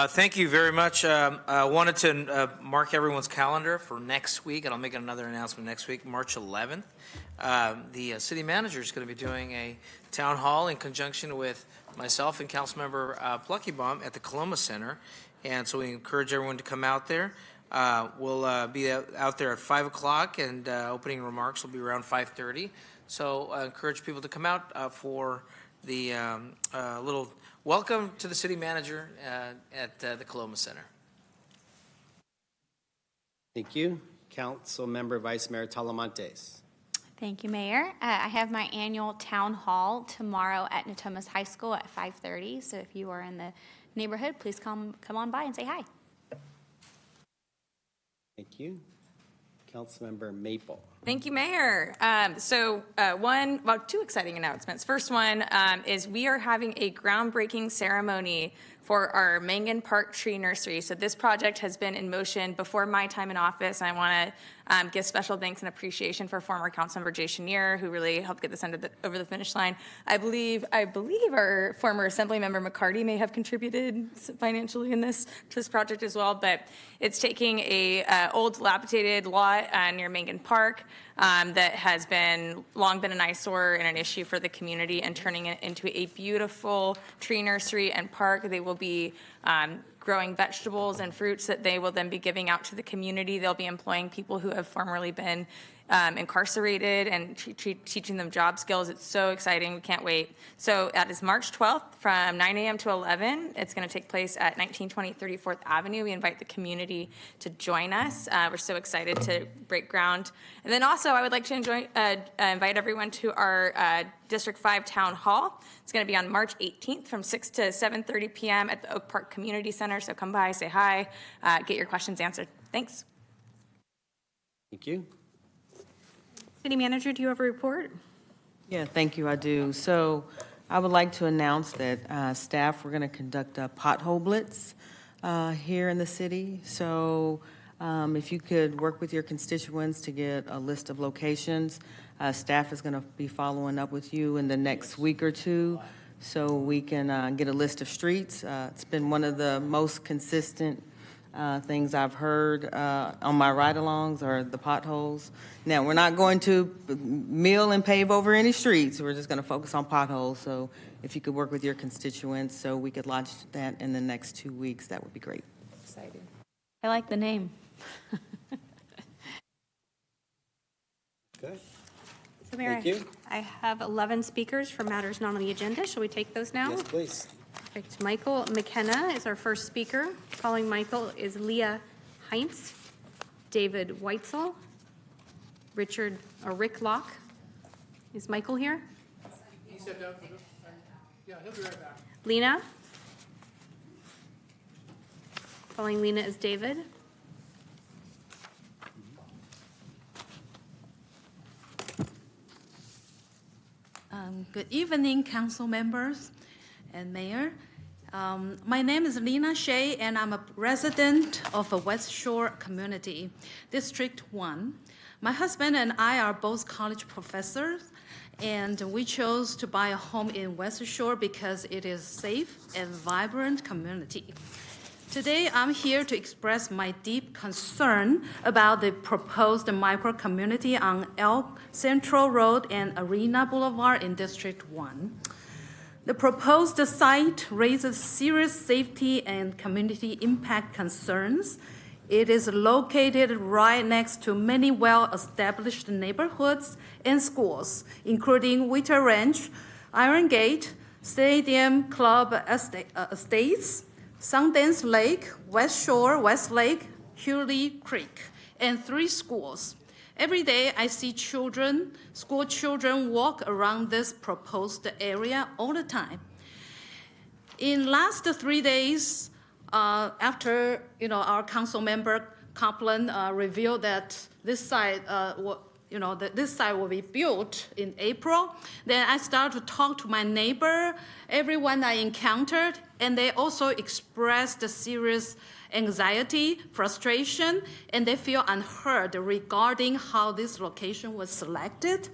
Thank you very much. I wanted to mark everyone's calendar for next week, and I'll make another announcement next week, March 11th. The city manager is going to be doing a town hall in conjunction with myself and Councilmember Pluckybaum at the Coloma Center, and so we encourage everyone to come out there. We'll be out there at 5 o'clock, and opening remarks will be around 5:30. So I encourage people to come out for the little welcome to the city manager at the Coloma Center. Thank you. Councilmember Vice Mayor Talamantes. Thank you, Mayor. I have my annual town hall tomorrow at Natomas High School at 5:30. So if you are in the neighborhood, please come on by and say hi. Thank you. Councilmember Maple. Thank you, Mayor. Two exciting announcements. First one is we are having a groundbreaking ceremony for our Mangan Park Tree Nursery. So this project has been in motion before my time in office, and I want to give special thanks and appreciation for former Councilmember Jay Chenier, who really helped get this over the finish line. I believe our former Assemblymember McCarty may have contributed financially to this project as well, but it's taking a old dilapidated lot near Mangan Park that has long been an eyesore and an issue for the community, and turning it into a beautiful tree nursery and park. They will be growing vegetables and fruits that they will then be giving out to the community. They'll be employing people who have formerly been incarcerated and teaching them job skills. It's so exciting. We can't wait. So that is March 12th from 9 a.m. to 11. It's going to take place at 1920 34th Avenue. We invite the community to join us. We're so excited to break ground. And then also I would like to invite everyone to our District 5 Town Hall. It's going to be on March 18th from 6 to 7:30 p.m. at the Oak Park Community Center. So come by, say hi, get your questions answered. Thanks. Thank you. City Manager, do you have a report? Yeah, thank you, I do. So I would like to announce that staff, we're going to conduct a pothole blitz here in the city. So if you could work with your constituents to get a list of locations, staff is going to be following up with you in the next week or two so we can get a list of streets. It's been one of the most consistent things I've heard on my ride-alongs are the potholes. Now, we're not going to mill and pave over any streets. We're just going to focus on potholes. So if you could work with your constituents so we could launch that in the next 2 weeks, that would be great. Excited. I like the name. Good. So Mayor, Thank you. I have 11 speakers for matters not on the agenda. Shall we take those now? Yes, please. Perfect. Michael McKenna is our first speaker. Following Michael is Leah Heinz, David Weitzel, Rick Locke. Is Michael here? He stepped out. Yeah, he'll be right back. Lena. Following Lena is David. Good evening, council members and mayor. My name is Lena Shea, and I'm a resident of a West Shore community, District 1. My husband and I are both college professors, and we chose to buy a home in West Shore because it is a safe and vibrant community. Today, I'm here to express my deep concern about the proposed micro-community on Elk Central Road and Arena Boulevard in District 1. The proposed site raises serious safety and community impact concerns. It is located right next to many well-established neighborhoods and schools, including Witter Ranch, Iron Gate, Stadium Club Estates, Sundance Lake, West Shore, Westlake, Hurley Creek, and 3 schools. Every day I see school children walk around this proposed area all the time. In last 3 days, after our council member Kaplan revealed that this site this site will be built in April. Then I started to talk to my neighbor, everyone I encountered, and they also expressed a serious anxiety, frustration, and they feel unheard regarding how this location was selected.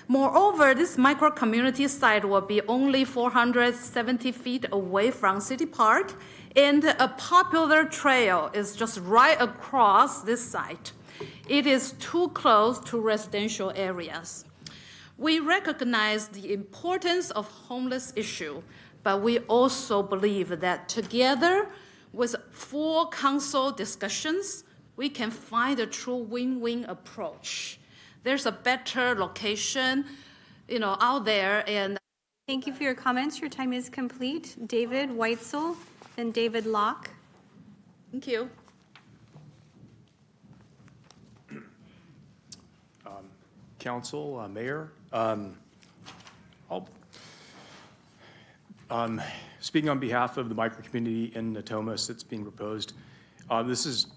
Moreover, this micro-community site will be only 470 feet away from City Park, and a popular trail is just right across this site. It is too close to residential areas. We recognize the importance of homeless issue, but we also believe that together with full council discussions, we can find a true win-win approach. There's a better location, out there. And thank you for your comments. Your time is complete. David Weitzel, then David Locke. Thank you. Council, Mayor, speaking on behalf of the microcommunity in Natomas that's being proposed, this is,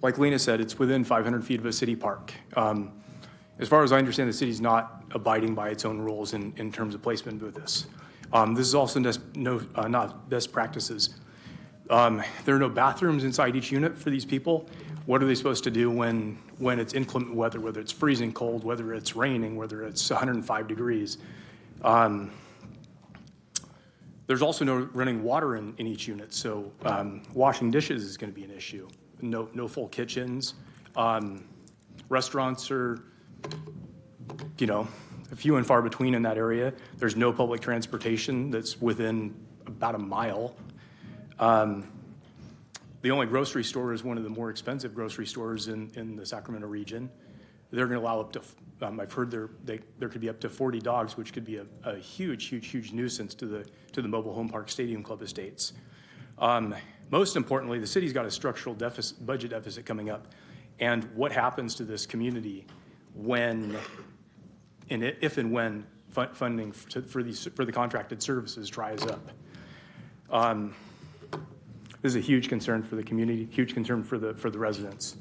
like Lena said, it's within 500 feet of a city park. As far as I understand, the city's not abiding by its own rules in terms of placement with this. This is also not best practices. There are no bathrooms inside each unit for these people. What are they supposed to do when it's inclement weather, whether it's freezing cold, whether it's raining, whether it's 105 degrees? There's also no running water in each unit, so washing dishes is going to be an issue. No full kitchens. Restaurants are, few and far between in that area. There's no public transportation that's within about a mile. The only grocery store is one of the more expensive grocery stores in the Sacramento region. They're going to allow up to, I've heard there could be up to 40 dogs, which could be a huge nuisance to the mobile home park stadium club estates. Most importantly, the city's got a structural budget deficit coming up. And what happens to this community if and when funding for the contracted services dries up? This is a huge concern for the community, huge concern for the residents.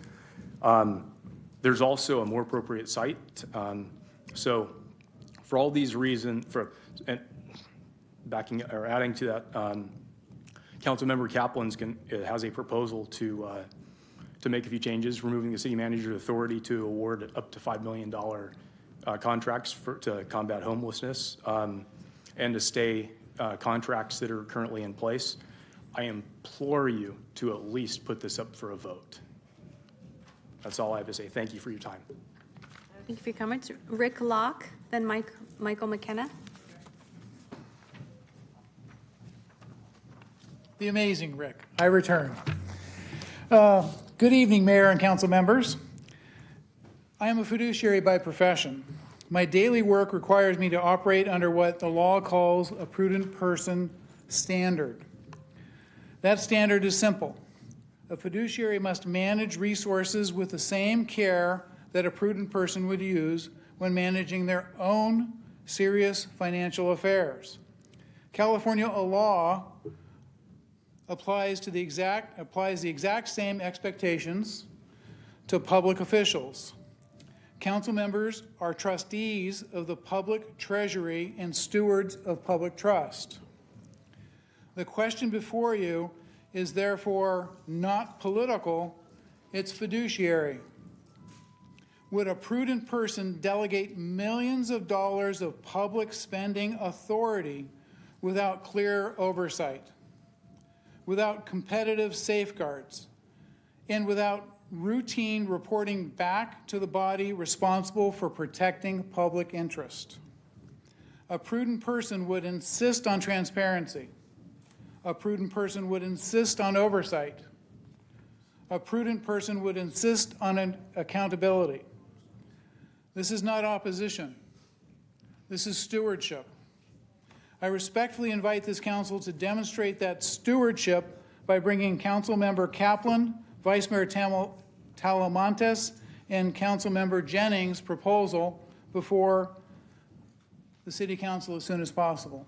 There's also a more appropriate site. So for all these reasons, and backing or adding to that, Councilmember Kaplan's has a proposal to make a few changes, removing the city manager's authority to award up to $5 million contracts to combat homelessness, and to stay contracts that are currently in place. I implore you to at least put this up for a vote. That's all I have to say. Thank you for your time. Thank you for your comments. Rick Locke, then Michael McKenna. The amazing Rick. I return. Good evening, Mayor and council members. I am a fiduciary by profession. My daily work requires me to operate under what the law calls a prudent person standard. That standard is simple. A fiduciary must manage resources with the same care that a prudent person would use when managing their own serious financial affairs. California law applies the exact same expectations to public officials. Council members are trustees of the public treasury and stewards of public trust. The question before you is therefore not political, it's fiduciary. Would a prudent person delegate millions of dollars of public spending authority without clear oversight, without competitive safeguards, and without routine reporting back to the body responsible for protecting public interest? A prudent person would insist on transparency. A prudent person would insist on oversight. A prudent person would insist on accountability. This is not opposition. This is stewardship. I respectfully invite this council to demonstrate that stewardship by bringing Council Member Kaplan, Vice Mayor Talamantes, and Council Member Jennings' proposal before the City Council as soon as possible.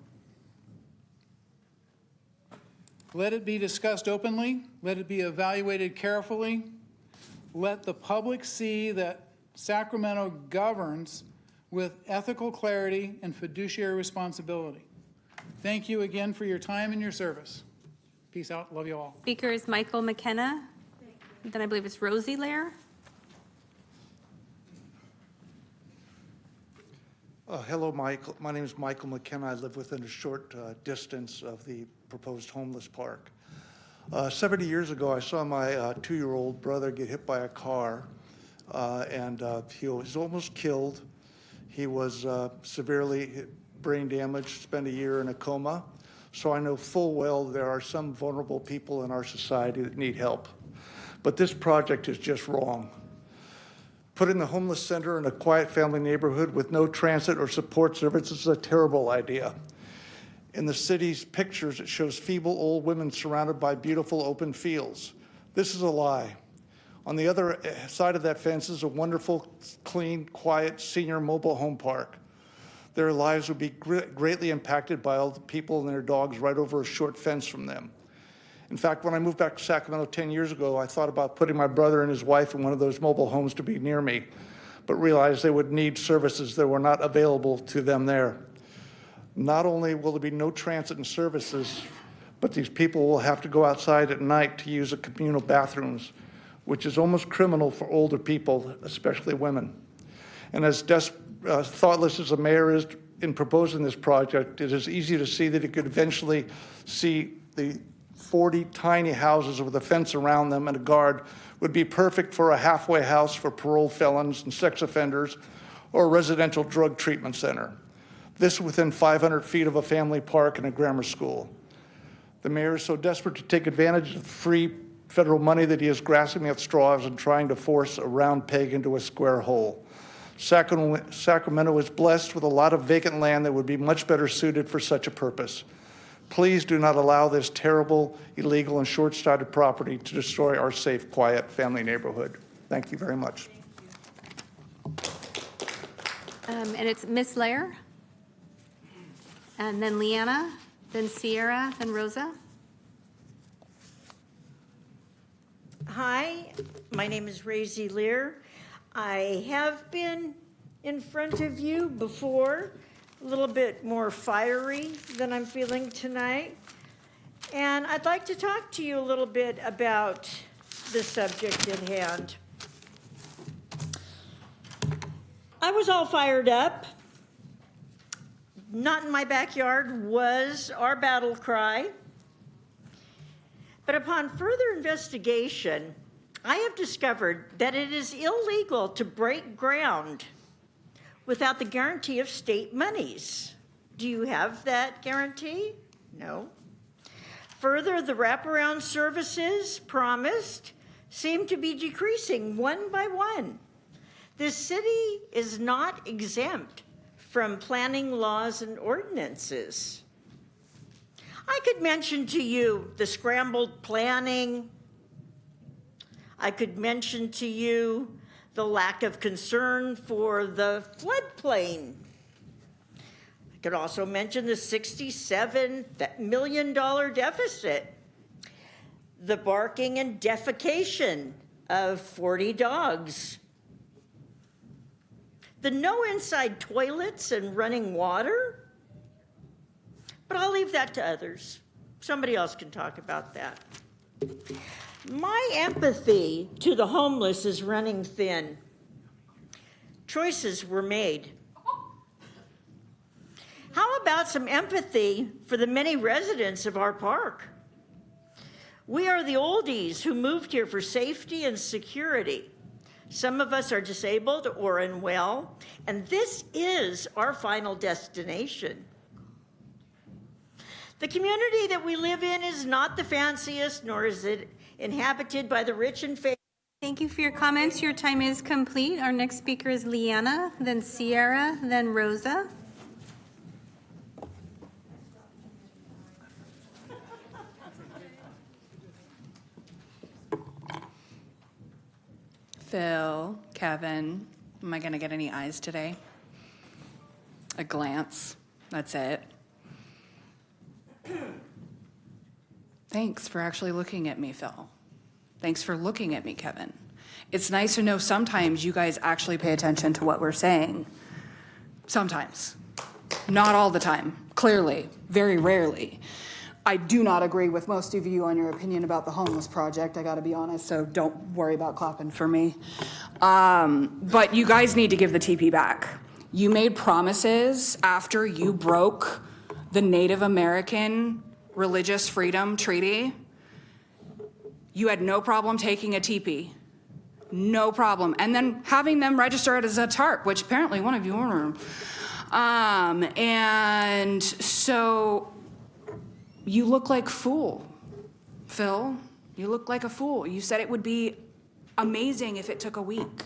Let it be discussed openly. Let it be evaluated carefully. Let the public see that Sacramento governs with ethical clarity and fiduciary responsibility. Thank you again for your time and your service. Peace out. Love you all. Speaker is Michael McKenna. Then I believe it's Rosie Lair. Hello, Michael. My name is Michael McKenna. I live within a short distance of the proposed homeless park. 70 years ago, I saw my 2-year-old brother get hit by a car, and he was almost killed. He was severely brain damaged, spent a year in a coma. So I know full well there are some vulnerable people in our society that need help. But this project is just wrong. Putting the homeless center in a quiet family neighborhood with no transit or support services is a terrible idea. In the city's pictures, it shows feeble old women surrounded by beautiful open fields. This is a lie. On the other side of that fence is a wonderful, clean, quiet senior mobile home park. Their lives would be greatly impacted by all the people and their dogs right over a short fence from them. In fact, when I moved back to Sacramento 10 years ago, I thought about putting my brother and his wife in one of those mobile homes to be near me, but realized they would need services that were not available to them there. Not only will there be no transit and services, but these people will have to go outside at night to use the communal bathrooms, which is almost criminal for older people, especially women. And as thoughtless as the mayor is in proposing this project, it is easy to see that it could eventually see the 40 tiny houses with a fence around them and a guard would be perfect for a halfway house for parole felons and sex offenders or a residential drug treatment center. This within 500 feet of a family park and a grammar school. The mayor is so desperate to take advantage of the free federal money that he is grasping at straws and trying to force a round peg into a square hole. Sacramento is blessed with a lot of vacant land that would be much better suited for such a purpose. Please do not allow this terrible, illegal, and short-sighted property to destroy our safe, quiet family neighborhood. Thank you very much. And it's Miss Lair, and then Leanna, then Sierra, then Rosa. Hi, my name is Rosie Lear. I have been in front of you before, a little bit more fiery than I'm feeling tonight. And I'd like to talk to you a little bit about the subject at hand. I was all fired up. Not in my backyard was our battle cry. But upon further investigation, I have discovered that it is illegal to break ground without the guarantee of state monies. Do you have that guarantee? No. Further, the wraparound services promised seem to be decreasing one by one. This city is not exempt from planning laws and ordinances. I could mention to you the scrambled planning. I could mention to you the lack of concern for the floodplain. I could also mention the $67 million deficit, the barking and defecation of 40 dogs, the no inside toilets and running water. But I'll leave that to others. Somebody else can talk about that. My empathy to the homeless is running thin. Choices were made. How about some empathy for the many residents of our park? We are the oldies who moved here for safety and security. Some of us are disabled or unwell, and this is our final destination. The community that we live in is not the fanciest, nor is it inhabited by the rich and famous. Thank you for your comments. Your time is complete. Our next speaker is Leanna, then Sierra, then Rosa. Phil, Kevin, am I going to get any eyes today? A glance. That's it. Thanks for actually looking at me, Phil. Thanks for looking at me, Kevin. It's nice to know sometimes you guys actually pay attention to what we're saying. Sometimes. Not all the time. Clearly. Very rarely. I do not agree with most of you on your opinion about the homeless project, I gotta be honest, so don't worry about clapping for me. But you guys need to give the TP back. You made promises after you broke the Native American Religious Freedom Treaty. You had no problem taking a TP. No problem. And then having them register it as a TARP, which apparently one of you ordered. And so you look like a fool, Phil. You look like a fool. You said it would be amazing if it took a week.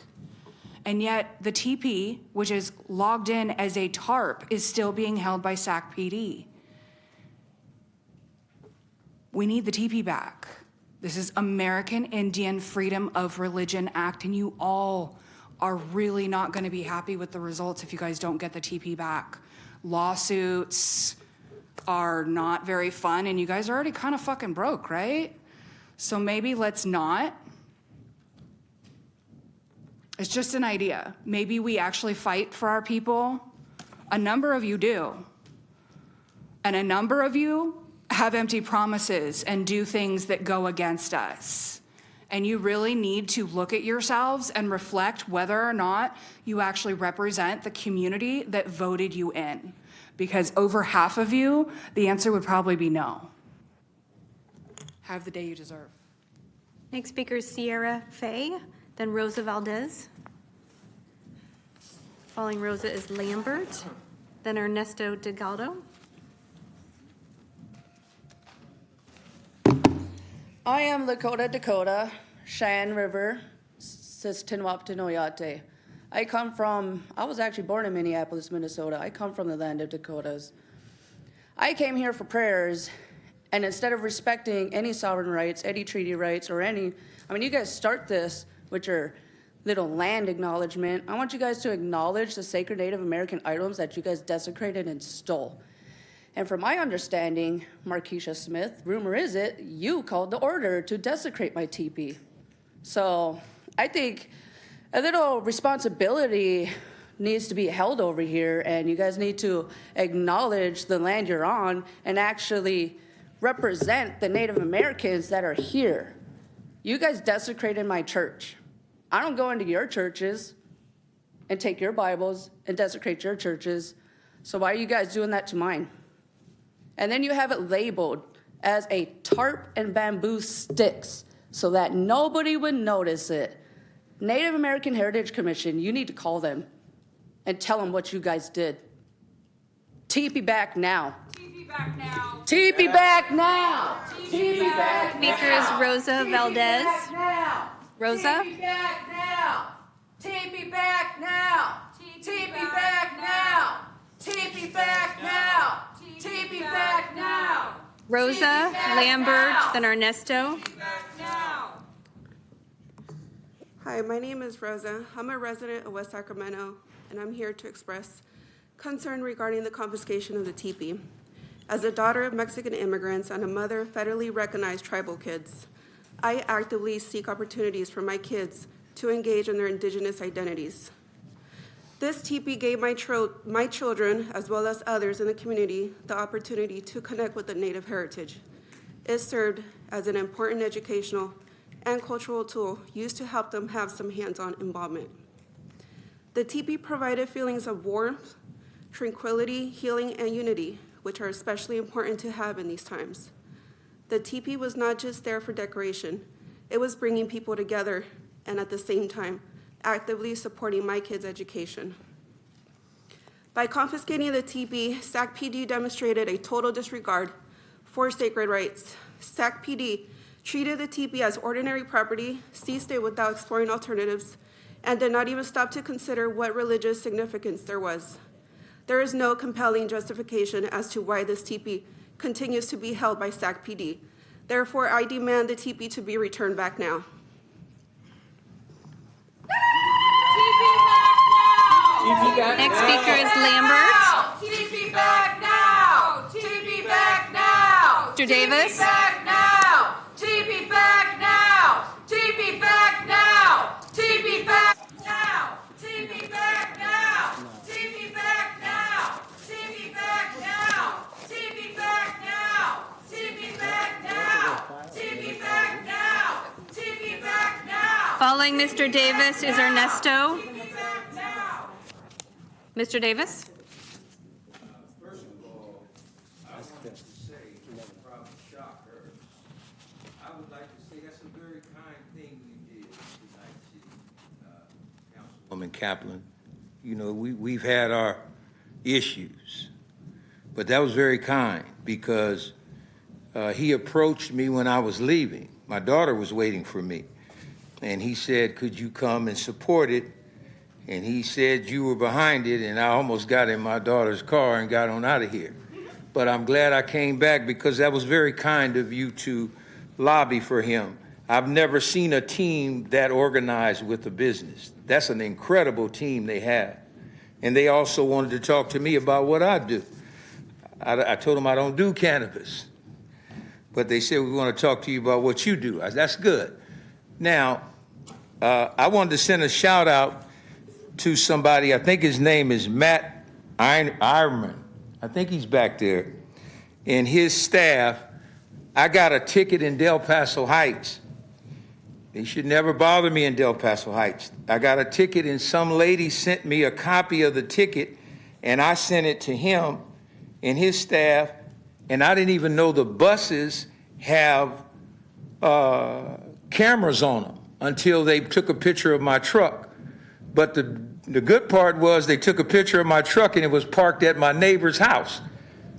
And yet the TP, which is logged in as a TARP, is still being held by SAC PD. We need the TP back. This is American Indian Freedom of Religion Act, and you all are really not going to be happy with the results if you guys don't get the TP back. Lawsuits are not very fun, and you guys are already kind of fucking broke, right? So maybe let's not. It's just an idea. Maybe we actually fight for our people. A number of you do. And a number of you have empty promises and do things that go against us. And you really need to look at yourselves and reflect whether or not you actually represent the community that voted you in. Because over half of you, the answer would probably be no. Have the day you deserve. Next speaker is Sierra Fay, then Rosa Valdez. Following Rosa is Lambert, then Ernesto Delgado. I am Dakota, Cheyenne River, Sistinwaptinoyate. I was actually born in Minneapolis, Minnesota. I come from the land of Dakotas. I came here for prayers, and instead of respecting any sovereign rights, any treaty rights, or you guys start this with your little land acknowledgement. I want you guys to acknowledge the sacred Native American items that you guys desecrated and stole. And from my understanding, Markeisha Smith, rumor is it, you called the order to desecrate my teepee. So I think a little responsibility needs to be held over here, and you guys need to acknowledge the land you're on and actually represent the Native Americans that are here. You guys desecrated my church. I don't go into your churches and take your Bibles and desecrate your churches. So why are you guys doing that to mine? And then you have it labeled as a tarp and bamboo sticks so that nobody would notice it. Native American Heritage Commission, you need to call them and tell them what you guys did. TP back now. TP back now. TP back now. TP back now. Speaker is Rosa Valdez. Rosa? TP back now. TP back now. TP back now. TP back now. TP back now. Rosa, Lambert, then Ernesto. Hi, my name is Rosa. I'm a resident of West Sacramento, and I'm here to express concern regarding the confiscation of the teepee. As a daughter of Mexican immigrants and a mother of federally recognized tribal kids, I actively seek opportunities for my kids to engage in their indigenous identities. This teepee gave my children, as well as others in the community, the opportunity to connect with the Native heritage. It served as an important educational and cultural tool used to help them have some hands-on involvement. The teepee provided feelings of warmth, tranquility, healing, and unity, which are especially important to have in these times. The teepee was not just there for decoration, it was bringing people together and at the same time, actively supporting my kids' education. By confiscating the teepee, SAC PD demonstrated a total disregard for sacred rights. SAC PD treated the teepee as ordinary property, seized it without exploring alternatives, and did not even stop to consider what religious significance there was. There is no compelling justification as to why this teepee continues to be held by SAC PD. Therefore, I demand the teepee to be returned back now. Next speaker is Lambert. TP back now. TP back now. Mr. Davis. TP back now. TP back now. TP back now. TP back now. TP back now. TP back now. TP back now. TP back now. TP back now. TP back now. TP back now. Following Mr. Davis is Ernesto. Mr. Davis? First of all, I want to say, probably shock her. I would like to say that's a very kind thing you did tonight, Councilwoman Kaplan. You know, we've had our issues, but that was very kind because he approached me when I was leaving. My daughter was waiting for me, and he said, could you come and support it? And he said you were behind it, and I almost got in my daughter's car and got on out of here. But I'm glad I came back because that was very kind of you to lobby for him. I've never seen a team that organized with a business. That's an incredible team they have. And they also wanted to talk to me about what I do. I told them I don't do cannabis. But they said, we want to talk to you about what you do. That's good. Now, I wanted to send a shout out to somebody. I think his name is Matt Ironman. I think he's back there. And his staff. I got a ticket in Del Paso Heights. They should never bother me in Del Paso Heights. I got a ticket and some lady sent me a copy of the ticket and I sent it to him and his staff, and I didn't even know the buses have cameras on them until they took a picture of my truck. But the good part was they took a picture of my truck and it was parked at my neighbor's house.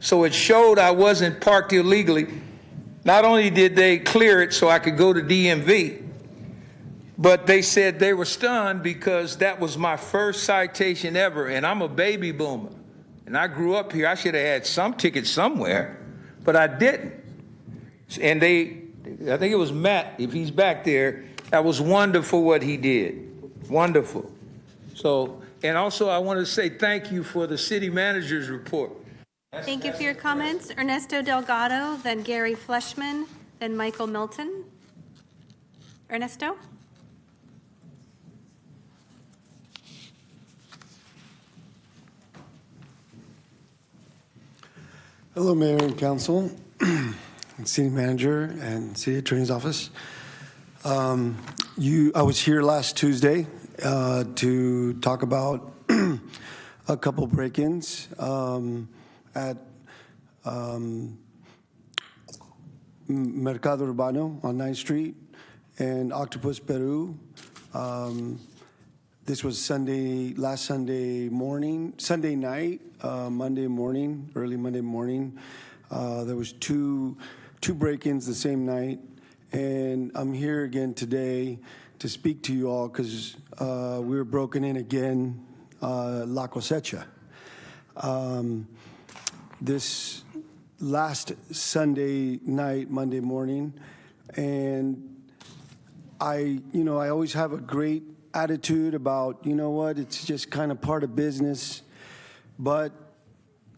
So it showed I wasn't parked illegally. Not only did they clear it so I could go to DMV, but they said they were stunned because that was my first citation ever, and I'm a baby boomer. And I grew up here. I should have had some tickets somewhere, but I didn't. And I think it was Matt, if he's back there, that was wonderful what he did. Wonderful. So, and also I want to say thank you for the city manager's report. Thank you for your comments. Ernesto Delgado, then Gary Fleshman, then Michael Milton. Ernesto? Hello, Mayor and Council, and City Manager and City Attorney's Office. I was here last Tuesday to talk about a couple break-ins at Mercado Urbano on 9th Street and Octopus Peru. This was last Sunday night, Monday morning, early Monday morning. There was two break-ins the same night, and I'm here again today to speak to you all because we were broken in again, La Cosecha. This last Sunday night, Monday morning, and I always have a great attitude about, it's just kind of part of business, but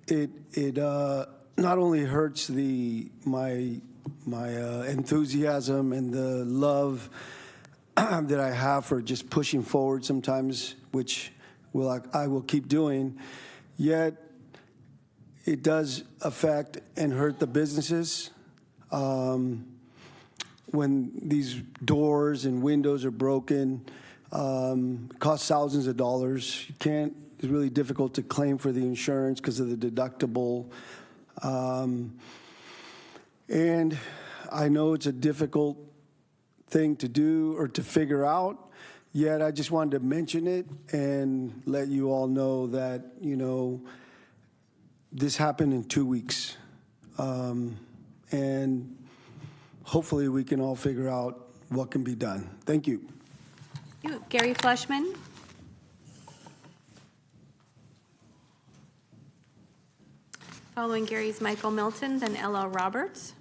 it not only hurts my enthusiasm and the love that I have for just pushing forward sometimes, which I will keep doing, yet it does affect and hurt the businesses. When these doors and windows are broken, costs thousands of dollars. It's really difficult to claim for the insurance because of the deductible. And I know it's a difficult thing to do or to figure out, yet I just wanted to mention it and let you all know that, this happened in 2 weeks. And hopefully we can all figure out what can be done. Thank you. Gary Fleshman. Following Gary is Michael Milton, then Ella Roberts.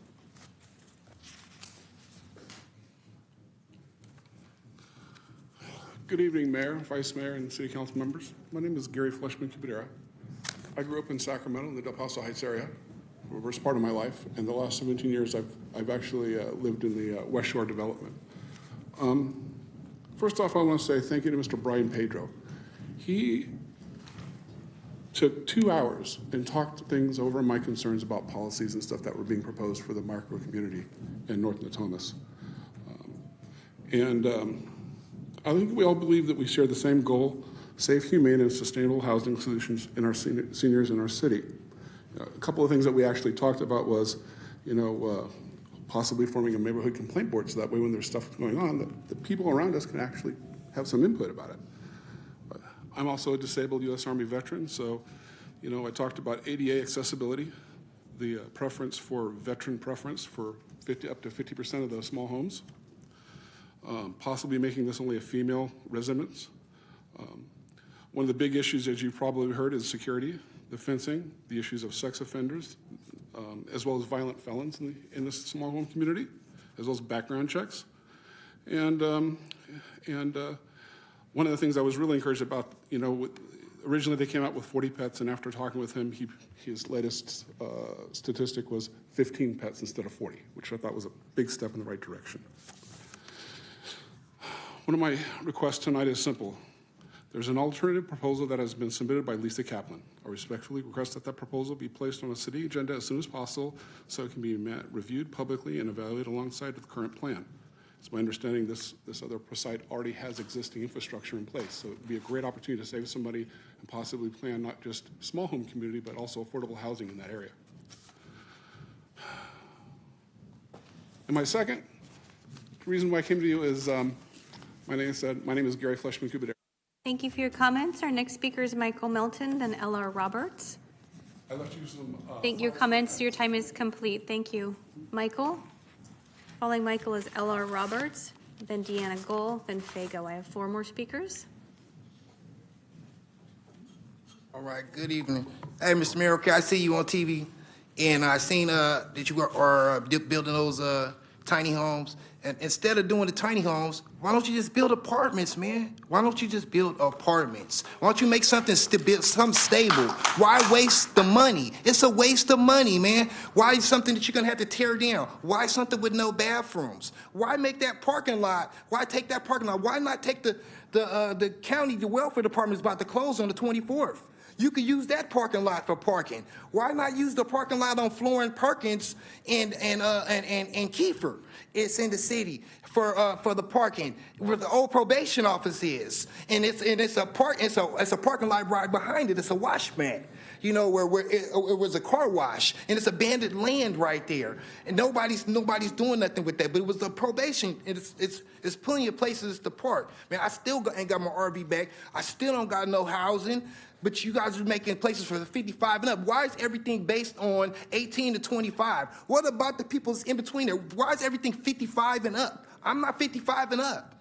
Good evening, Mayor, Vice Mayor, and City Council members. My name is Gary Fleshman Kubadera. I grew up in Sacramento in the Del Paso Heights area for the first part of my life, and the last 17 years I've actually lived in the West Shore development. First off, I want to say thank you to Mr. Brian Pedro. He took 2 hours and talked things over my concerns about policies and stuff that were being proposed for the micro community in North Natomas. I think we all believe that we share the same goal: safe, humane, and sustainable housing solutions in our seniors in our city. A couple of things that we actually talked about was, possibly forming a neighborhood complaint board, so that way when there's stuff going on, the people around us can actually have some input about it. But I'm also a disabled U.S. Army veteran, so, I talked about ADA accessibility, the preference for veteran preference for up to 50% of the small homes, possibly making this only a female residence. One of the big issues, as you've probably heard, is security, the fencing, the issues of sex offenders, as well as violent felons in this small home community, as well as background checks. And one of the things I was really encouraged about, originally they came out with 40 pets, and after talking with him, his latest statistic was 15 pets instead of 40, which I thought was a big step in the right direction. One of my requests tonight is simple. There's an alternative proposal that has been submitted by Lisa Kaplan. I respectfully request that proposal be placed on a city agenda as soon as possible so it can be reviewed publicly and evaluated alongside the current plan. It's my understanding this other site already has existing infrastructure in place, so it would be a great opportunity to save some money and possibly plan not just small home community, but also affordable housing in that area. And my second reason why I came to you is, my name is Gary Fleshman Kubadera. Thank you for your comments. Our next speaker is Michael Milton, then Ella Roberts. I left you some. Thank your comments. Your time is complete. Thank you. Michael. Following Michael is Ella Roberts, then Deanna Gold, then Fago. I have 4 more speakers. All right, good evening. Hey, Mr. Mayor, okay, I see you on TV, and I seen that you are building those tiny homes. And instead of doing the tiny homes, why don't you just build apartments, man? Why don't you just build apartments? Why don't you make something stable? Why waste the money? It's a waste of money, man. Why something that you're gonna have to tear down? Why something with no bathrooms? Why make that parking lot? Why take that parking lot? Why not take the county, the welfare department is about to close on the 24th? You could use that parking lot for parking. Why not use the parking lot on Florence Perkins and Kiefer? It's in the city for the parking where the old probation office is, and it's a parking lot right behind it. It's a wash mat. You know, where it was a car wash, and it's abandoned land right there, and nobody's doing nothing with that. But it was the probation, and it's plenty of places to park. Man, I still ain't got my RV back. I still don't got no housing. But you guys are making places for the 55 and up. Why is everything based on 18 to 25? What about the people in between there? Why is everything 55 and up? I'm not 55 and up.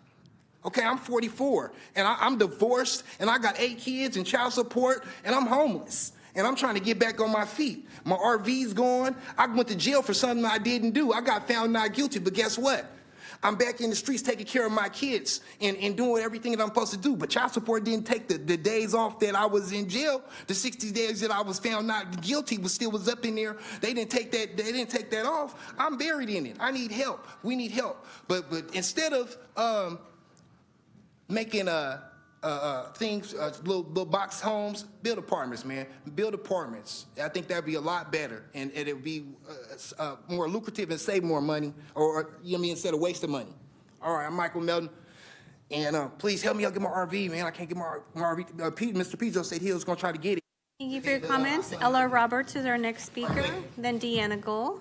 Okay, I'm 44, and I'm divorced, and I got 8 kids and child support, and I'm homeless. And I'm trying to get back on my feet. My RV's gone. I went to jail for something I didn't do. I got found not guilty, but guess what? I'm back in the streets taking care of my kids and doing everything that I'm supposed to do. But child support didn't take the days off that I was in jail. The 60 days that I was found not guilty was up in there. They didn't take that off. I'm buried in it. I need help. We need help. But instead of making things, little box homes, build apartments, man. Build apartments. I think that'd be a lot better, and it would be more lucrative and save more money, or you know what I mean, instead of wasting money. All right, I'm Michael Melton, and please help me out get my RV, man. I can't get my RV. Mr. Pizzo said he was gonna try to get it. Thank you for your comments. L.R. Roberts is our next speaker, then Deanna Gold.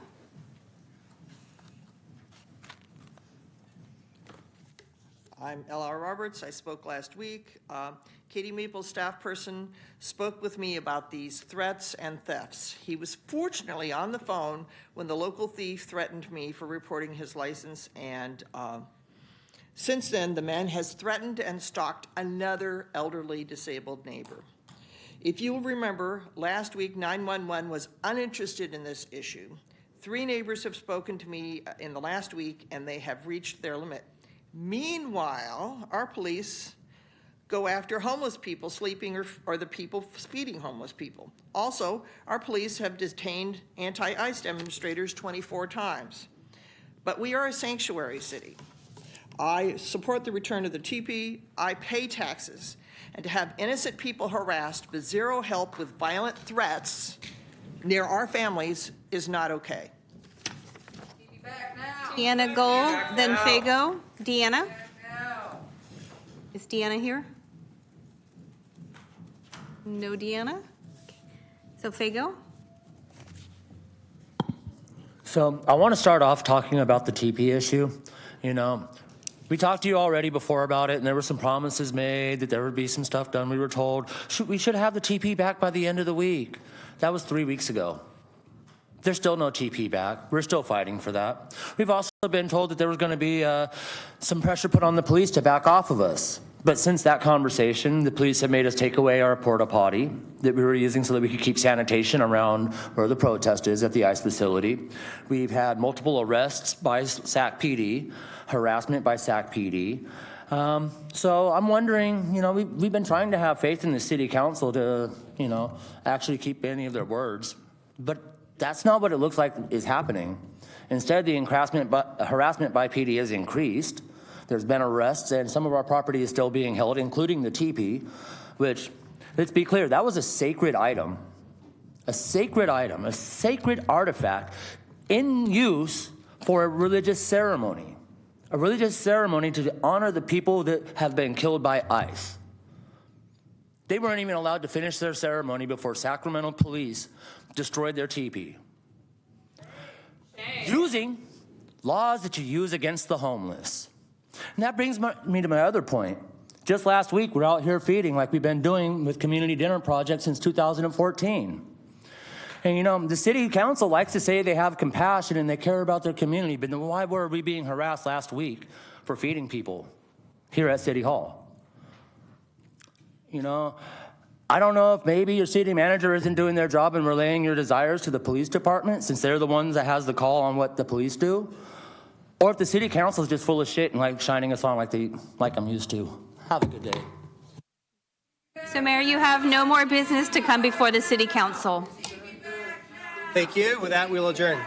I'm L.R. Roberts. I spoke last week. Katie Maple, staff person, spoke with me about these threats and thefts. He was fortunately on the phone when the local thief threatened me for reporting his license, and since then, the man has threatened and stalked another elderly disabled neighbor. If you'll remember, last week 911 was uninterested in this issue. 3 neighbors have spoken to me in the last week, and they have reached their limit. Meanwhile, our police go after homeless people sleeping or the people feeding homeless people. Also, our police have detained anti-ICE demonstrators 24 times. But we are a sanctuary city. I support the return of the teepee. I pay taxes. And to have innocent people harassed with zero help with violent threats near our families is not okay. Deanna Gold, then Fago. Deanna? Is Deanna here? No Deanna? So Fago? So I want to start off talking about the TP issue. You know, we talked to you already before about it, and there were some promises made that there would be some stuff done. We were told we should have the TP back by the end of the week. That was 3 weeks ago. There's still no TP back. We're still fighting for that. We've also been told that there was going to be some pressure put on the police to back off of us. But since that conversation, the police have made us take away our porta potty that we were using so that we could keep sanitation around where the protest is at the ICE facility. We've had multiple arrests by SAC PD, harassment by SAC PD. So I'm wondering, you know, we've been trying to have faith in the city council to, you know, actually keep any of their words. But that's not what it looks like is happening. Instead, the harassment by PD has increased. There's been arrests, and some of our property is still being held, including the teepee, which, let's be clear, that was a sacred item. A sacred item, a sacred artifact in use for a religious ceremony. A religious ceremony to honor the people that have been killed by ICE. They weren't even allowed to finish their ceremony before Sacramento police destroyed their teepee. Using laws that you use against the homeless. And that brings me to my other point. Just last week, we're out here feeding like we've been doing with Community Dinner Project since 2014. And you know, the city council likes to say they have compassion and they care about their community, but then why were we being harassed last week for feeding people here at City Hall? You know, I don't know if maybe your city manager isn't doing their job and relaying your desires to the police department since they're the ones that has the call on what the police do, or if the city council is just full of shit and like shining us on like I'm used to. Have a good day. So Mayor, you have no more business to come before the city council. Thank you. With that, we'll adjourn.